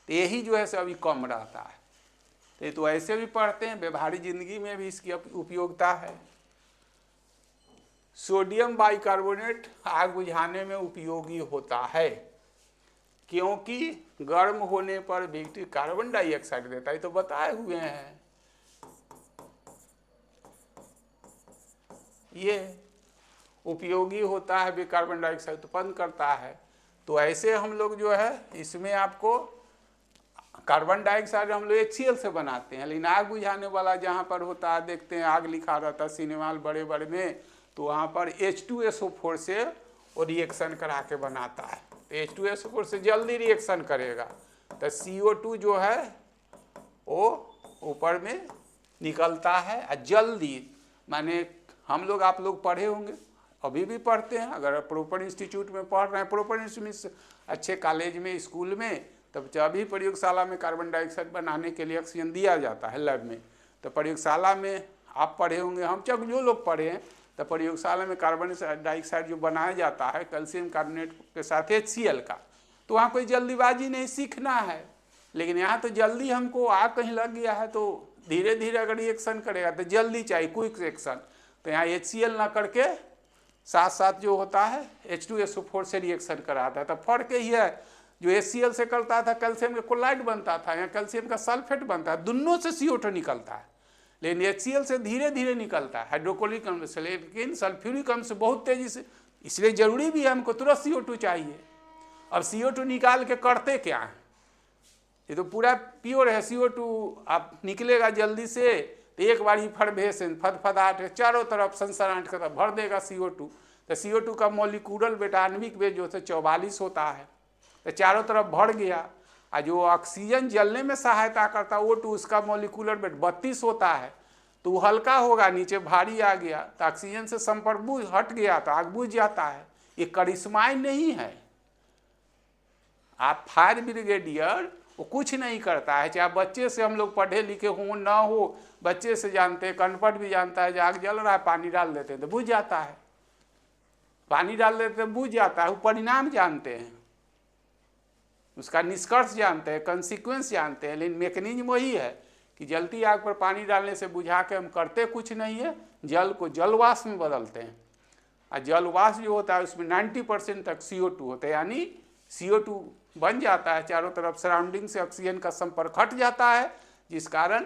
S1: तो यही जो है सो अभी कम रहता है। तो ऐसे भी पढ़ते हैं, व्यवहारिक जिंदगी में भी इसकी उपयोगिता है। सोडियम बाइकार्बोनेट आग बुझाने में उपयोगी होता है, क्योंकि गर्म होने पर व्यक्ति कार्बन डाइऑक्साइड देता है, तो बताए हुए हैं। ये उपयोगी होता है, भी कार्बन डाइऑक्साइड उत्पन्न करता है। तो ऐसे हम लोग जो है इसमें आपको कार्बन डाइऑक्साइड हम लोग HCl से बनाते हैं, लेकिन आग बुझाने वाला जहाँ पर होता है, देखते हैं आग लिखा रहता है सिनेमा हॉल बड़े बड़े में, तो वहाँ पर H2SO4 से वो रिएक्शन करा के बनाता है, तो H2SO4 से जल्दी रिएक्शन करेगा, तो CO2 जो है वो ऊपर में निकलता है और जल्दी, माने हम लोग, आप लोग पढ़े होंगे, अभी भी पढ़ते हैं, अगर प्रॉपर इंस्टीट्यूट में पढ़ रहे हैं, प्रॉपर इंस्टीट्यूट अच्छे कॉलेज में, स्कूल में, तब अभी प्रयोगशाला में कार्बन डाइऑक्साइड बनाने के लिए ऑक्सीजन दिया जाता है लैब में, तो प्रयोगशाला में आप पढ़े होंगे, हम जब जो लोग पढ़े हैं, तो प्रयोगशाला में कार्बन डाइऑक्साइड जो बनाया जाता है कैल्शियम कार्बोनेट के साथ HCl का, तो वहाँ कोई जल्दीबाजी नहीं, सीखना है। लेकिन यहाँ तो जल्दी हमको आग कहीं लग गया है, तो धीरे धीरे अगर रिएक्शन करेगा तो जल्दी चाहिए, क्विक रिएक्शन, तो यहाँ HCl ना करके साथ साथ जो होता है H2SO4 से रिएक्शन कराता है। तो फर्क यही है, जो HCl से करता था कैल्शियम का क्लोराइड बनता था, यहाँ कैल्शियम का सल्फेट बनता है, दोनों से CO2 निकलता है, लेकिन HCl से धीरे धीरे निकलता है हाइड्रोक्लोरिक अम्ल से, लेकिन सल्फ्यूरिक अम्ल से बहुत तेजी से, इसलिए जरूरी भी है, हमको तुरंत CO2 चाहिए। अब CO2 निकाल के करते क्या है, ये तो पूरा प्योर है, CO2 आप निकलेगा जल्दी से, तो एक बार ही फदफदाहट चारों तरफ सनसनाहट की तरफ भर देगा CO2, तो CO2 का मॉलिक्यूलर वेट, आणविक वेट जो है 44 होता है, तो चारों तरफ भर गया, और जो ऑक्सीजन जलने में सहायता करता है O2, उसका मॉलिक्यूलर वेट 32 होता है, तो वो हल्का होगा, नीचे भारी आ गया, तो ऑक्सीजन से संपर्क हट गया तो आग बुझ जाता है। ये करिश्माई नहीं है, आप फायर ब्रिगेडियर वो कुछ नहीं करता है, चाहे बच्चे से हम लोग पढ़े लिखे हों ना हो, बच्चे से जानते हैं, अनपढ़ भी जानता है, आग जल रहा है पानी डाल देते हैं तो बुझ जाता है, पानी डाल देते हैं बुझ जाता है, वो परिणाम जानते हैं, उसका निष्कर्ष जानते हैं, कंसिक्वेंस जानते हैं, लेकिन मैकेनिज्म वही है कि जलती आग पर पानी डालने से बुझा के हम करते कुछ नहीं है, जल को जलवाष्प में बदलते हैं, और जलवाष्प जो होता है उसमें 90% तक CO2 होता है, यानी CO2 बन जाता है, चारों तरफ सराउंडिंग से ऑक्सीजन का संपर्क हट जाता है, जिस कारण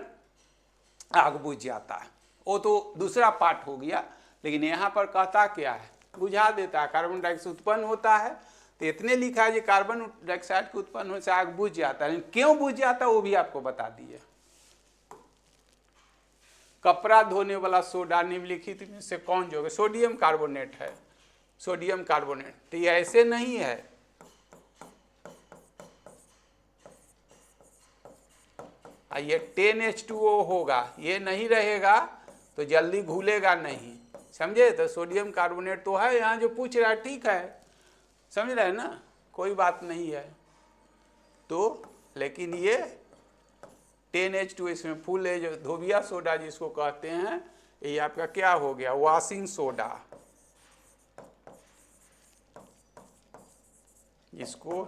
S1: आग बुझ जाता है। वो तो दूसरा पार्ट हो गया, लेकिन यहाँ पर कहता क्या है, बुझा देता है, कार्बन डाइऑक्साइड उत्पन्न होता है, तो इतने लिखा है कि कार्बन डाइऑक्साइड के उत्पन्न होने से आग बुझ जाता है, लेकिन क्यों बुझ जाता है वो भी आपको बता दिए। कपड़ा धोने वाला सोडा निम्नलिखित में से कौन जो है, सोडियम कार्बोनेट है, सोडियम कार्बोनेट, तो ये ऐसे नहीं है, ये 10H2O होगा, ये नहीं रहेगा तो जल्दी घुलेगा नहीं, समझे। तो सोडियम कार्बोनेट तो है, यहाँ जो पूछ रहा है ठीक है, समझ रहे हैं ना, कोई बात नहीं है, तो लेकिन ये 10H2 इसमें फुल है, जो धोबिया सोडा जिसको कहते हैं, ये आपका क्या हो गया, वॉशिंग सोडा, जिसको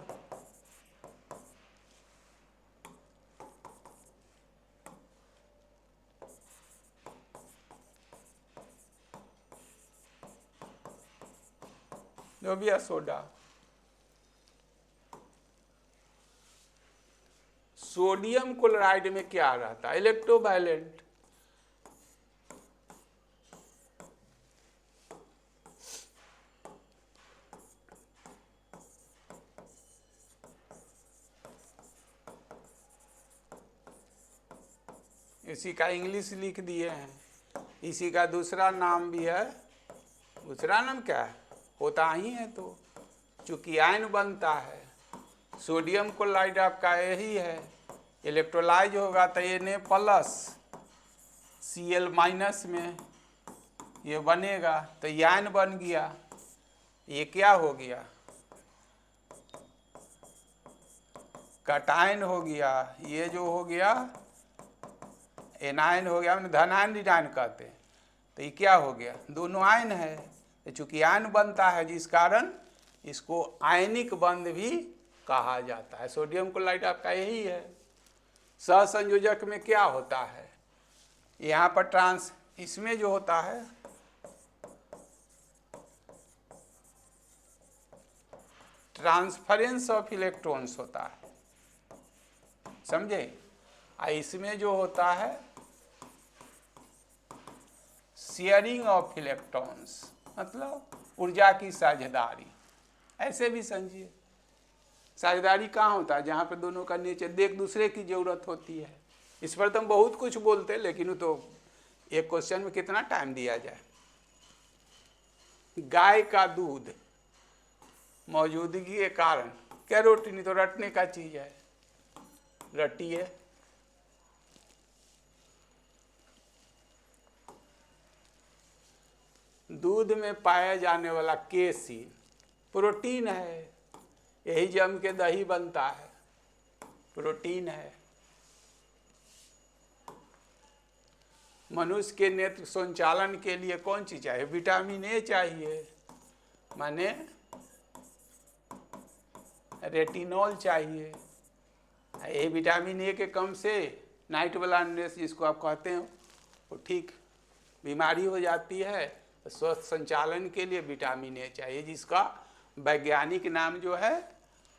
S1: धोबिया सोडा। सोडियम क्लोराइड में क्या रहता है, इलेक्ट्रोवायलेंट, इसी का इंग्लिश लिख दिए हैं, इसी का दूसरा नाम भी है, दूसरा नाम क्या है, होता ही है, तो चूंकि आयन बनता है, सोडियम क्लोराइड आपका यही है, इलेक्ट्रोलाइज होगा तो ये Na+ Cl- में ये बनेगा, तो ये आयन बन गया, ये क्या हो गया, कटायन हो गया, ये जो हो गया एनायन हो गया, मैंने धनायन ऋणायन कहते हैं। तो ये क्या हो गया, दोनों आयन है, तो चूंकि आयन बनता है जिस कारण इसको आयनिक बंध भी कहा जाता है। सोडियम क्लोराइड आपका यही है। सहसंयोजक में क्या होता है, यहाँ पर इसमें जो होता है ट्रांसफरेंस ऑफ इलेक्ट्रॉन्स होता है, समझे। इसमें जो होता है शेयरिंग ऑफ इलेक्ट्रॉन्स, मतलब ऊर्जा की साझेदारी। ऐसे भी समझिए, साझेदारी कहाँ होता है, जहाँ पे दोनों का नेचर एक दूसरे की जरूरत होती है। इस पर तो हम बहुत कुछ बोलते हैं, लेकिन तो एक क्वेश्चन में कितना टाइम दिया जाए। गाय का दूध मौजूदगी के कारण क्या रोटी, नहीं तो रटने का चीज है, रटिए। दूध में पाया जाने वाला केसीन प्रोटीन है, यही जम के दही बनता है, प्रोटीन है। मनुष्य के नेत्र संचालन के लिए कौन सी चाहिए, विटामिन ए चाहिए, माने रेटिनॉल चाहिए। ये विटामिन ए के कम से नाइट ब्लाइंडनेस जिसको आप कहते हो वो ठीक बीमारी हो जाती है। तो स्वस्थ संचालन के लिए विटामिन ए चाहिए, जिसका वैज्ञानिक नाम जो है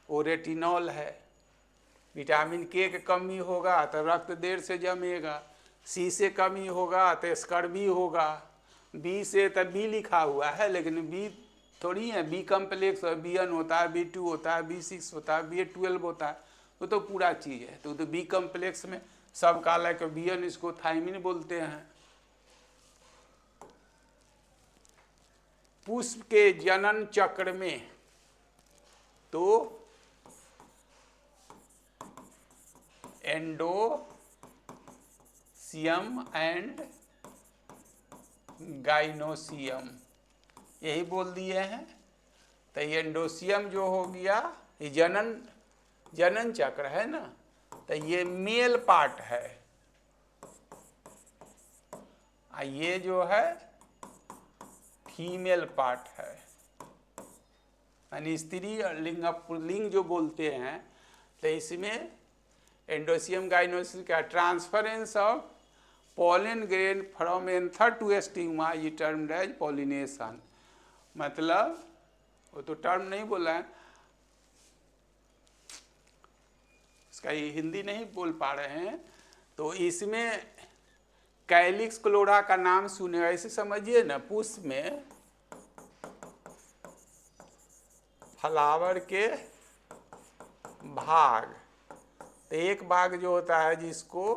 S1: वो रेटिनॉल है। विटामिन के कमी होगा तो रक्त देर से जमेगा, सी से कमी होगा तो स्कर्वी होगा, बी से तो बी लिखा हुआ है लेकिन बी थोड़ी है, बी कम्प्लेक्स B1 होता है, B2 होता है, B6 होता है, B12 होता है, वो तो पूरा चीज़ है। तो बी कम्प्लेक्स में सब काला के B1 इसको थायमिन बोलते हैं। पुष्प के जनन चक्र में तो एंडोसियम एंड गाइनोसियम यही बोल दिए हैं। तो ये एंडोसियम जो हो गया ये जनन चक्र है ना, तो ये मेल पार्ट है, ये जो है फीमेल पार्ट है, यानी स्त्री लिंग पुल्लिंग जो बोलते हैं। तो इसमें एंडोसियम गाइनोसियम का transference of pollen grain from anther to stigma ये टर्म एज पॉलिनेशन, मतलब वो तो टर्म नहीं बोला है, इसका ये हिंदी नहीं बोल पा रहे हैं। तो इसमें कैलिक्स क्लोरा का नाम सुने, ऐसे समझिए ना, पुष्प में फ्लावर के भाग, तो एक भाग जो होता है जिसको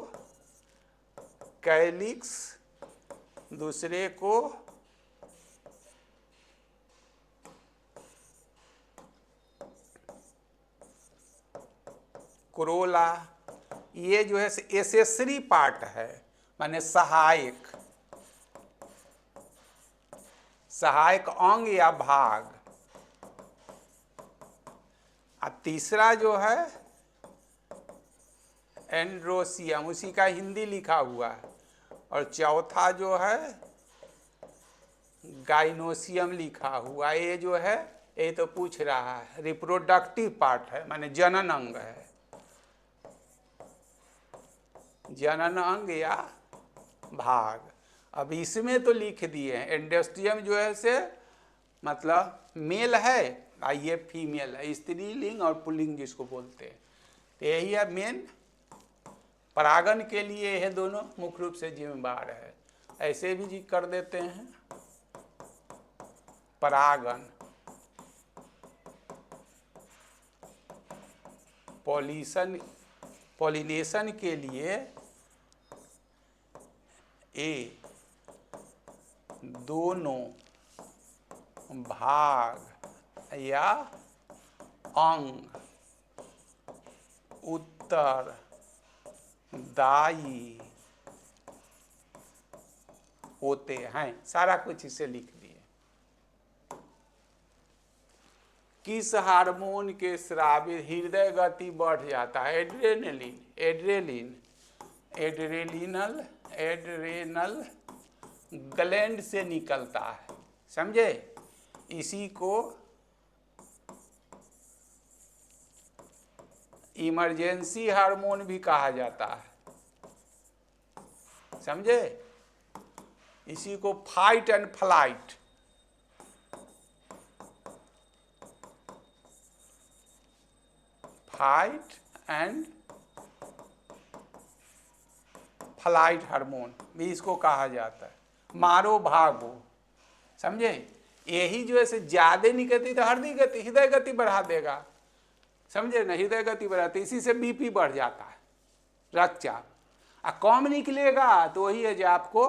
S1: कैलिक्स, दूसरे को कोरोला, ये जो है एसेसरी पार्ट है, माने सहायक अंग या भाग। और तीसरा जो है एंड्रोसियम, उसी का हिंदी लिखा हुआ है, और चौथा जो है गाइनोसियम लिखा हुआ। ये जो है ये तो पूछ रहा है रिप्रोडक्टिव पार्ट है, माने जनन अंग है, जनन अंग या भाग। अब इसमें तो लिख दिए हैं एंडोस्टियम जो है से मतलब मेल है, ये फीमेल है, स्त्रीलिंग और पुल्लिंग जिसको बोलते हैं। तो यही है मेन, परागन के लिए यह दोनों मुख्य रूप से जिम्मेदार है। ऐसे भी जी कर देते हैं परागन, पॉलिनेशन के लिए ये दोनों भाग या अंग उत्तरदायी होते हैं। सारा कुछ इसे लिख दिए। किस हार्मोन के स्रावित हृदय गति बढ़ जाता है? एड्रेनलिन, एड्रेलिन, एड्रेनल ग्लैंड से निकलता है, समझे? इसी को इमरजेंसी हार्मोन भी कहा जाता है, समझे? इसी को fight and flight, fight and flight hormone भी इसको कहा जाता है, मारो भागो, समझे? यही जो है ज्यादा निकलती तो हृदय गति बढ़ा देगा, समझे ना? हृदय गति बढ़ाती, इसी से बीपी बढ़ जाता है, रक्तचाप। आ कम निकलेगा तो वही है जो आपको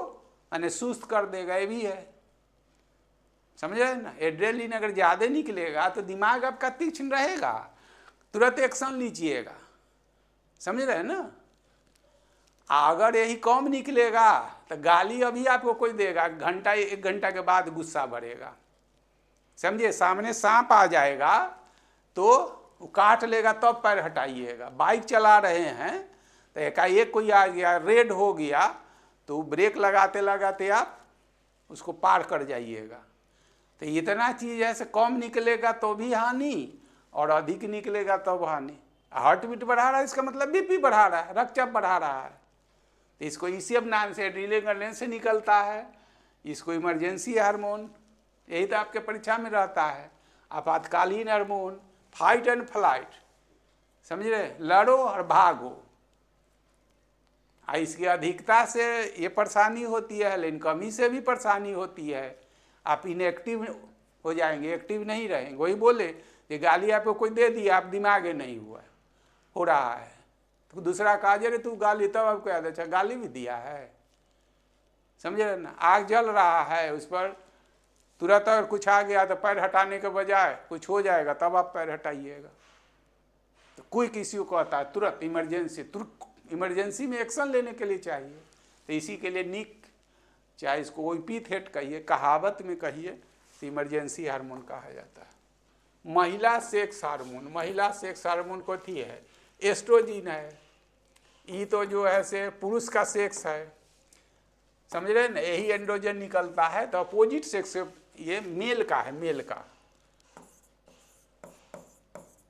S1: माने सुस्त कर देगा, ये भी है, समझे ना? एड्रेनलिन अगर ज्यादा निकलेगा तो दिमाग आपका तीक्ष्ण रहेगा, तुरंत एक्शन लीजिएगा, समझ रहे हैं ना? अगर यही कम निकलेगा तो गाली अभी आपको कोई देगा, घंटा 1 घंटा के बाद गुस्सा बढ़ेगा, समझिए? सामने सांप आ जाएगा तो वो काट लेगा, तब पैर हटाइएगा। बाइक चला रहे हैं तो एकाएक कोई आ गया, रेड हो गया, तो ब्रेक लगाते लगाते आप उसको पार कर जाइएगा। तो इतना चीज़ ऐसे कम निकलेगा तो भी हानि, और अधिक निकलेगा तब हानि। हार्ट बीट बढ़ा रहा है, इसका मतलब बीपी बढ़ा रहा है, रक्तचाप बढ़ा रहा है। तो इसको ईसीएफ नाम से, एड्रेनलिन ग्लैंड से निकलता है, इसको इमरजेंसी हार्मोन, यही तो आपके परीक्षा में रहता है। आपातकालीन हार्मोन, फाइट एंड फ्लाइट, समझ रहे? लड़ो और भागो। इसकी अधिकता से ये परेशानी होती है, लेकिन कमी से भी परेशानी होती है। आप इनएक्टिव हो जाएंगे, एक्टिव नहीं रहेंगे। वही बोले कि गाली आपको कोई दे दिया, आप दिमागे नहीं हुआ हो रहा है, तो दूसरा कहा अरे तू गाली, तब आपको याद, अच्छा गाली भी दिया है, समझे ना? आग जल रहा है, उस पर तुरंत अगर कुछ आ गया तो पैर हटाने के बजाय कुछ हो जाएगा, तब आप पैर हटाइएगा। तो कोई किसी को कहता है तुरंत इमरजेंसी में एक्शन लेने के लिए चाहिए। तो इसी के लिए निक, चाहे इसको कोई पीथेट कहिए, कहावत में कहिए, तो इमरजेंसी हार्मोन कहा जाता है। महिला सेक्स हार्मोन, महिला सेक्स हार्मोन कथी है? एस्ट्रोजिन है। ये तो जो है से पुरुष का सेक्स है, समझ रहे ना? यही एंड्रोजन निकलता है, तो अपोजिट सेक्स ये मेल का है, मेल का,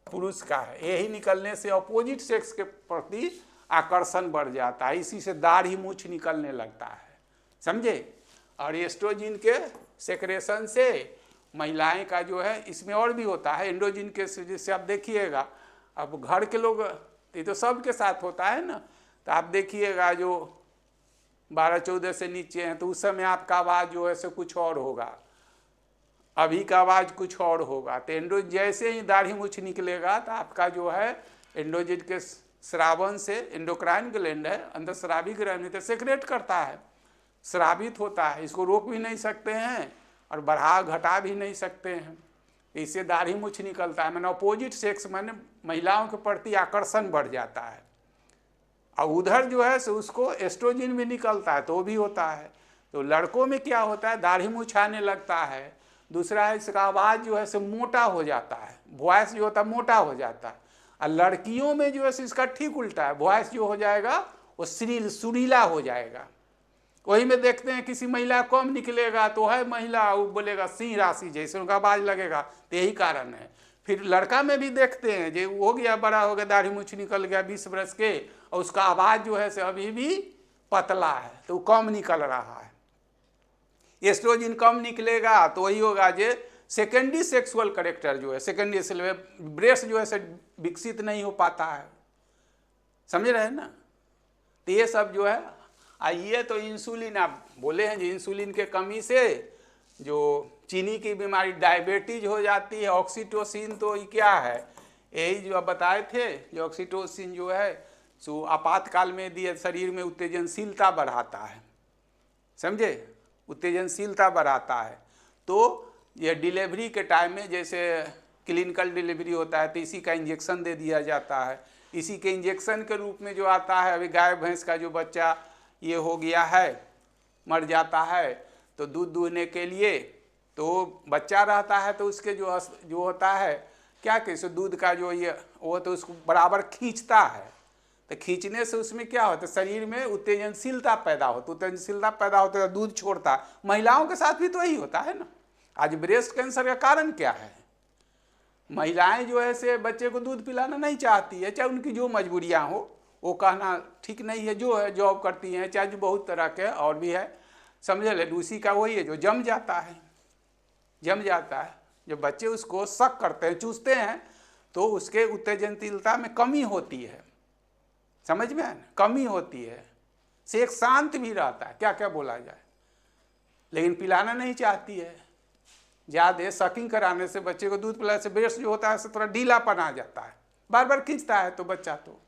S1: पुरुष का है। यही निकलने से अपोजिट सेक्स के प्रति आकर्षण बढ़ जाता है, इसी से दाढ़ी मूछ निकलने लगता है, समझे? और एस्ट्रोजिन के सेक्रेशन से महिलाएं का जो है, इसमें और भी होता है एंड्रोजिन के, जिससे आप देखिएगा, अब घर के लोग, ये तो सबके साथ होता है ना, तो आप देखिएगा जो 12-14 से नीचे हैं, तो उस समय आपका आवाज़ जो है से कुछ और होगा, अभी का आवाज़ कुछ और होगा। तो एंड्रोजिन जैसे ही दाढ़ी मूछ निकलेगा तो आपका जो है एंड्रोजिन के श्रावण से, एंडोक्राइन ग्लैंड है अंदर, श्रावी ग्लैंड तो सेक्रेट करता है, श्रावित होता है, इसको रोक भी नहीं सकते हैं और बढ़ा घटा भी नहीं सकते हैं। इससे दाढ़ी मूछ निकलता है, मैंने अपोजिट सेक्स, मैंने महिलाओं के प्रति आकर्षण बढ़ जाता है। और उधर जो है सो उसको एस्ट्रोजिन भी निकलता है, तो भी होता है। तो लड़कों में क्या होता है? दाढ़ी मूछ आने लगता है। दूसरा है इसका आवाज़ जो है सो मोटा हो जाता है, वॉइस जो होता है मोटा हो जाता है। और लड़कियों में जो है सो इसका ठीक उल्टा है, वॉइस जो हो जाएगा वो सुरीला हो जाएगा। वही में देखते हैं किसी महिला कम निकलेगा तो है महिला, वो बोलेगा सिंह राशि जैसे, उनका आवाज़ लगेगा, तो यही कारण है। फिर लड़का में भी देखते हैं जो हो गया, बड़ा हो गया, दाढ़ी मूछ निकल गया 20 वर्ष के, और उसका आवाज़ जो है से अभी भी पतला है, तो कम निकल रहा है। एस्ट्रोजिन कम निकलेगा तो वही होगा जो सेकेंडरी सेक्सुअल करेक्टर जो है, सेकेंडरी सेल ब्रेस्ट जो है से विकसित नहीं हो पाता है, समझ रहे हैं ना? तो ये सब जो है, आइए तो इंसुलिन, आप बोले हैं जो इंसुलिन के कमी से जो चीनी की बीमारी, डायबिटीज हो जाती है। ऑक्सीटोसिन तो ये क्या है? यही जो आप बताए थे, जो ऑक्सीटोसिन जो है सो आपातकाल में दिए शरीर में उत्तेजनशीलता बढ़ाता है, समझे? उत्तेजनशीलता बढ़ाता है। तो ये डिलीवरी के टाइम में जैसे क्लिनिकल डिलीवरी होता है तो इसी का इंजेक्शन दे दिया जाता है। इसी के इंजेक्शन के रूप में जो आता है, अभी गाय भैंस का जो बच्चा ये हो गया है, मर जाता है, तो दूध दूहने के लिए तो बच्चा रहता है, तो उसके जो होता है क्या कैसे दूध का जो ये वो तो उसको बराबर खींचता है, तो खींचने से उसमें क्या होता है, शरीर में उत्तेजनशीलता पैदा होती, उत्तेजनशीलता पैदा होती है, दूध छोड़ता है। महिलाओं के साथ भी तो यही होता है ना। आज ब्रेस्ट कैंसर का कारण क्या है, महिलाएं जो है से बच्चे को दूध पिलाना नहीं चाहती है, चाहे उनकी जो मजबूरियां हो, वो कहना ठीक नहीं है, जो है जॉब करती हैं, चाहे जो बहुत तरह के और भी है, समझ ले, उसी का वही है जो जम जाता है, जम जाता है। जब बच्चे उसको शक करते हैं, चूसते हैं, तो उसके उत्तेजनशीलता में कमी होती है, समझ में है ना, कमी होती है, से एक शांत भी रहता है, क्या क्या बोला जाए, लेकिन पिलाना नहीं चाहती है। ज़्यादा सकिंग कराने से, बच्चे को दूध पिलाने से ब्रेस्ट जो होता है से थोड़ा ढीलापन आ जाता है, बार बार खींचता है तो बच्चा तो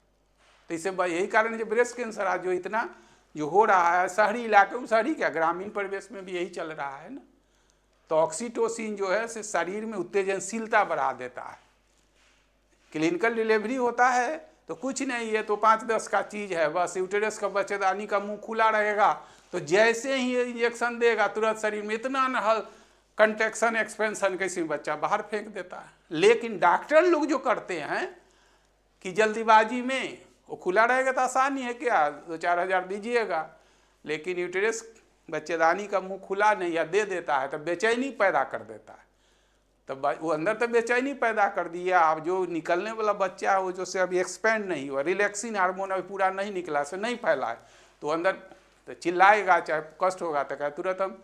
S1: इससे यही कारण है ब्रेस्ट कैंसर आज जो इतना जो हो रहा है शहरी इलाके में, शहरी क्या ग्रामीण परिवेश में भी यही चल रहा है ना। तो ऑक्सीटोसिन जो है से शरीर में उत्तेजनशीलता बढ़ा देता है। क्लिनिकल डिलीवरी होता है तो कुछ नहीं है, तो 5-10 का चीज़ है बस, यूटेरस का बच्चेदानी का मुंह खुला रहेगा, तो जैसे ही इंजेक्शन देगा तुरंत शरीर में इतना न कंट्रैक्शन एक्सपेंशन कैसे बच्चा बाहर फेंक देता है। लेकिन डॉक्टर लोग जो करते हैं कि जल्दीबाजी में, वो खुला रहेगा तो आसानी है, क्या 2-4 हज़ार दीजिएगा, लेकिन यूटेरस बच्चेदानी का मुंह खुला नहीं या दे देता है, तब बेचैनी पैदा कर देता है। तब वो अंदर तक बेचैनी पैदा कर दिया। अब जो निकलने वाला बच्चा है वो जो से अभी एक्सपेंड नहीं हुआ, रिलैक्सिन हार्मोन अभी पूरा नहीं निकला, से नहीं फैला है, तो अंदर तो चिल्लाएगा, चाहे कष्ट होगा तो कहे तुरंत हम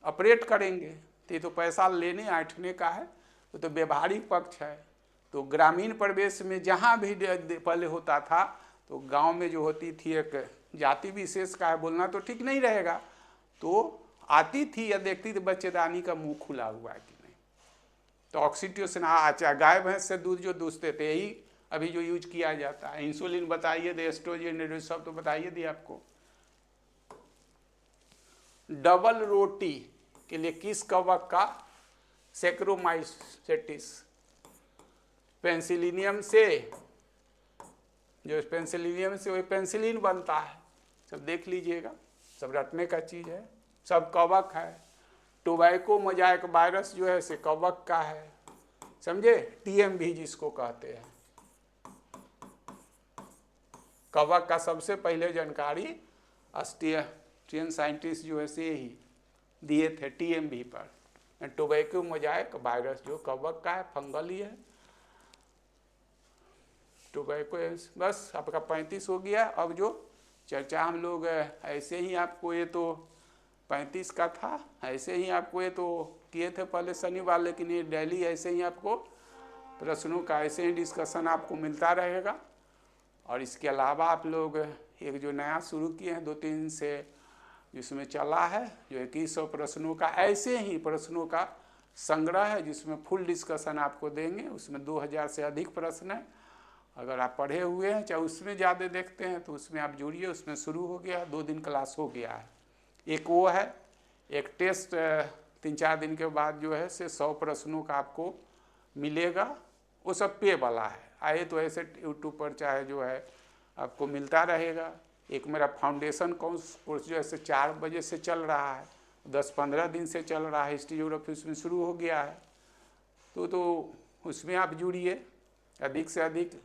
S1: ऑपरेट करेंगे। तो ये तो पैसा लेने ऐंठने का है, तो व्यवहारिक पक्ष है। तो ग्रामीण परिवेश में जहाँ भी पहले होता था, तो गांव में जो होती थी एक जाति विशेष का है, बोलना तो ठीक नहीं रहेगा, तो आती थी या देखती थी बच्चेदानी का मुंह खुला हुआ है कि नहीं, तो ऑक्सीटोसिन अच्छा, गाय भैंस से दूध जो दूसते थे, यही अभी जो यूज किया जाता है। इंसुलिन बताइए दे, एस्ट्रोजन सब तो बताइए दी आपको। डबल रोटी के लिए किस कवक का, सैक्रोमाइसेटिस, पेंसिलिनियम से, जो पेंसिलिनियम से वही पेंसिलिन बनता है, सब देख लीजिएगा, सब रटने का चीज़ है, सब कवक है। टोबैको मोजाइक वायरस जो है से कवक का है, समझे, टीएमवी जिसको कहते हैं। कवक का सबसे पहले जानकारी ऑस्ट्रियन साइंटिस्ट जो है से ही दिए थे टीएमवी पर। टोबैको मोजाइक वायरस जो कवक का है, फंगल ही है। टोबैको, बस आपका 35 हो गया। अब जो चर्चा हम लोग ऐसे ही आपको, ये तो 35 का था, ऐसे ही आपको ये तो किए थे पहले शनिवार, लेकिन ये डेली ऐसे ही आपको प्रश्नों का ऐसे ही डिस्कशन आपको मिलता रहेगा। और इसके अलावा आप लोग एक जो नया शुरू किए हैं 2-3 से, जिसमें चला है जो 2100 प्रश्नों का ऐसे ही प्रश्नों का संग्रह है, जिसमें फुल डिस्कशन आपको देंगे। उसमें 2000 से अधिक प्रश्न है। अगर आप पढ़े हुए हैं, चाहे उसमें ज़्यादा देखते हैं, तो उसमें आप जुड़िए। उसमें शुरू हो गया, 2 दिन क्लास हो गया है। एक वो है, एक टेस्ट 3-4 दिन के बाद जो है से 100 प्रश्नों का आपको मिलेगा, वो सब पे वाला है। आए तो ऐसे यूट्यूब पर चाहे जो है आपको मिलता रहेगा। एक मेरा फाउंडेशन कोर्स जो है से 4 बजे से चल रहा है, 10-15 दिन से चल रहा है, हिस्ट्री ज्योग्राफी उसमें शुरू हो गया है। तो उसमें आप जुड़िए अधिक से अधिक।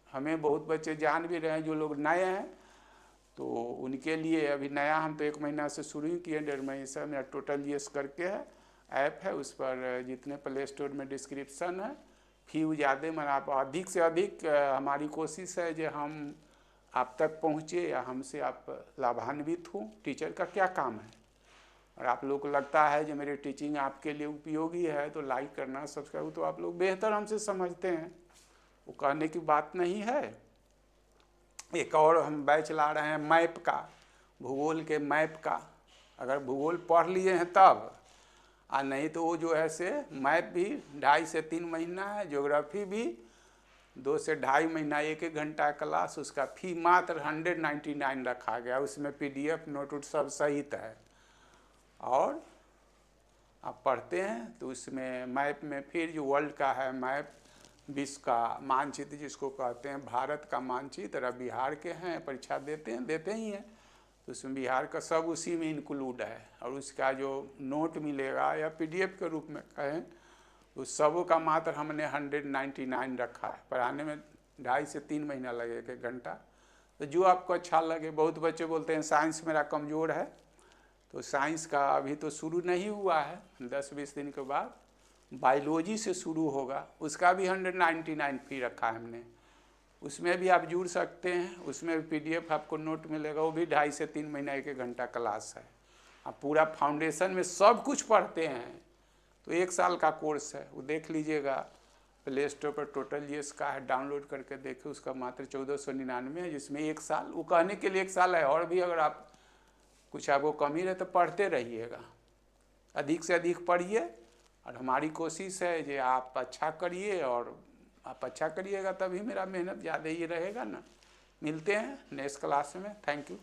S1: हमें बहुत बच्चे जान भी रहे हैं, जो लोग नए हैं तो उनके लिए अभी नया हम तो 1 महीना से शुरू ही किए, 1.5 महीने से। मेरा टोटल यस करके है, ऐप है, उस पर जितने प्ले स्टोर में डिस्क्रिप्शन है, फी ज़्यादा मैंने आप अधिक से अधिक हमारी कोशिश है जो हम आप तक पहुँचे या हमसे आप लाभान्वित हों। टीचर का क्या काम है, और आप लोग को लगता है जो मेरी टीचिंग आपके लिए उपयोगी है तो लाइक करना, सब्सक्राइब, तो आप लोग बेहतर हमसे समझते हैं, वो कहने की बात नहीं है। एक और हम बैच ला रहे हैं मैप का, भूगोल के मैप का। अगर भूगोल पढ़ लिए हैं तब, और नहीं तो वो जो है से मैप भी 2.5 से 3 महीना है, ज्योग्राफी भी 2 से 2.5 महीना, 1-1 घंटा क्लास। उसका फी मात्र 199 रखा गया। उसमें PDF नोट सब सहित है। और आप पढ़ते हैं तो उसमें मैप में फिर जो वर्ल्ड का है मैप, विश्व का मानचित्र जिसको कहते हैं, भारत का मानचित्र, अब बिहार के हैं, परीक्षा देते ही हैं, तो उसमें बिहार का सब उसी में इंक्लूड है। और उसका जो नोट मिलेगा या PDF के रूप में कहें उस सबों का मात्र हमने 199 रखा है। पढ़ाने में 2.5 से 3 महीना लगेगा, 1 घंटा। तो जो आपको अच्छा लगे। बहुत बच्चे बोलते हैं साइंस मेरा कमज़ोर है, तो साइंस का अभी तो शुरू नहीं हुआ है, 10-20 दिन के बाद बायोलॉजी से शुरू होगा। उसका भी 199 फी रखा है हमने। उसमें भी आप जुड़ सकते हैं। उसमें भी PDF आपको नोट मिलेगा। वो भी 2.5 से 3 महीना 1 घंटा क्लास है। आप पूरा फाउंडेशन में सब कुछ पढ़ते हैं, तो 1 साल का कोर्स है। वो देख लीजिएगा, प्ले स्टोर पर टोटल जीएस का है, डाउनलोड करके देखें। उसका मात्र 1499 है, जिसमें 1 साल, वो कहने के लिए 1 साल है। और भी अगर आप कुछ आपको कमी रहे तो पढ़ते रहिएगा, अधिक से अधिक पढ़िए। और हमारी कोशिश है कि आप अच्छा करिए, और आप अच्छा करिएगा तभी मेरा मेहनत ज़्यादा ही रहेगा ना। मिलते हैं नेक्स्ट क्लास में। Thank you.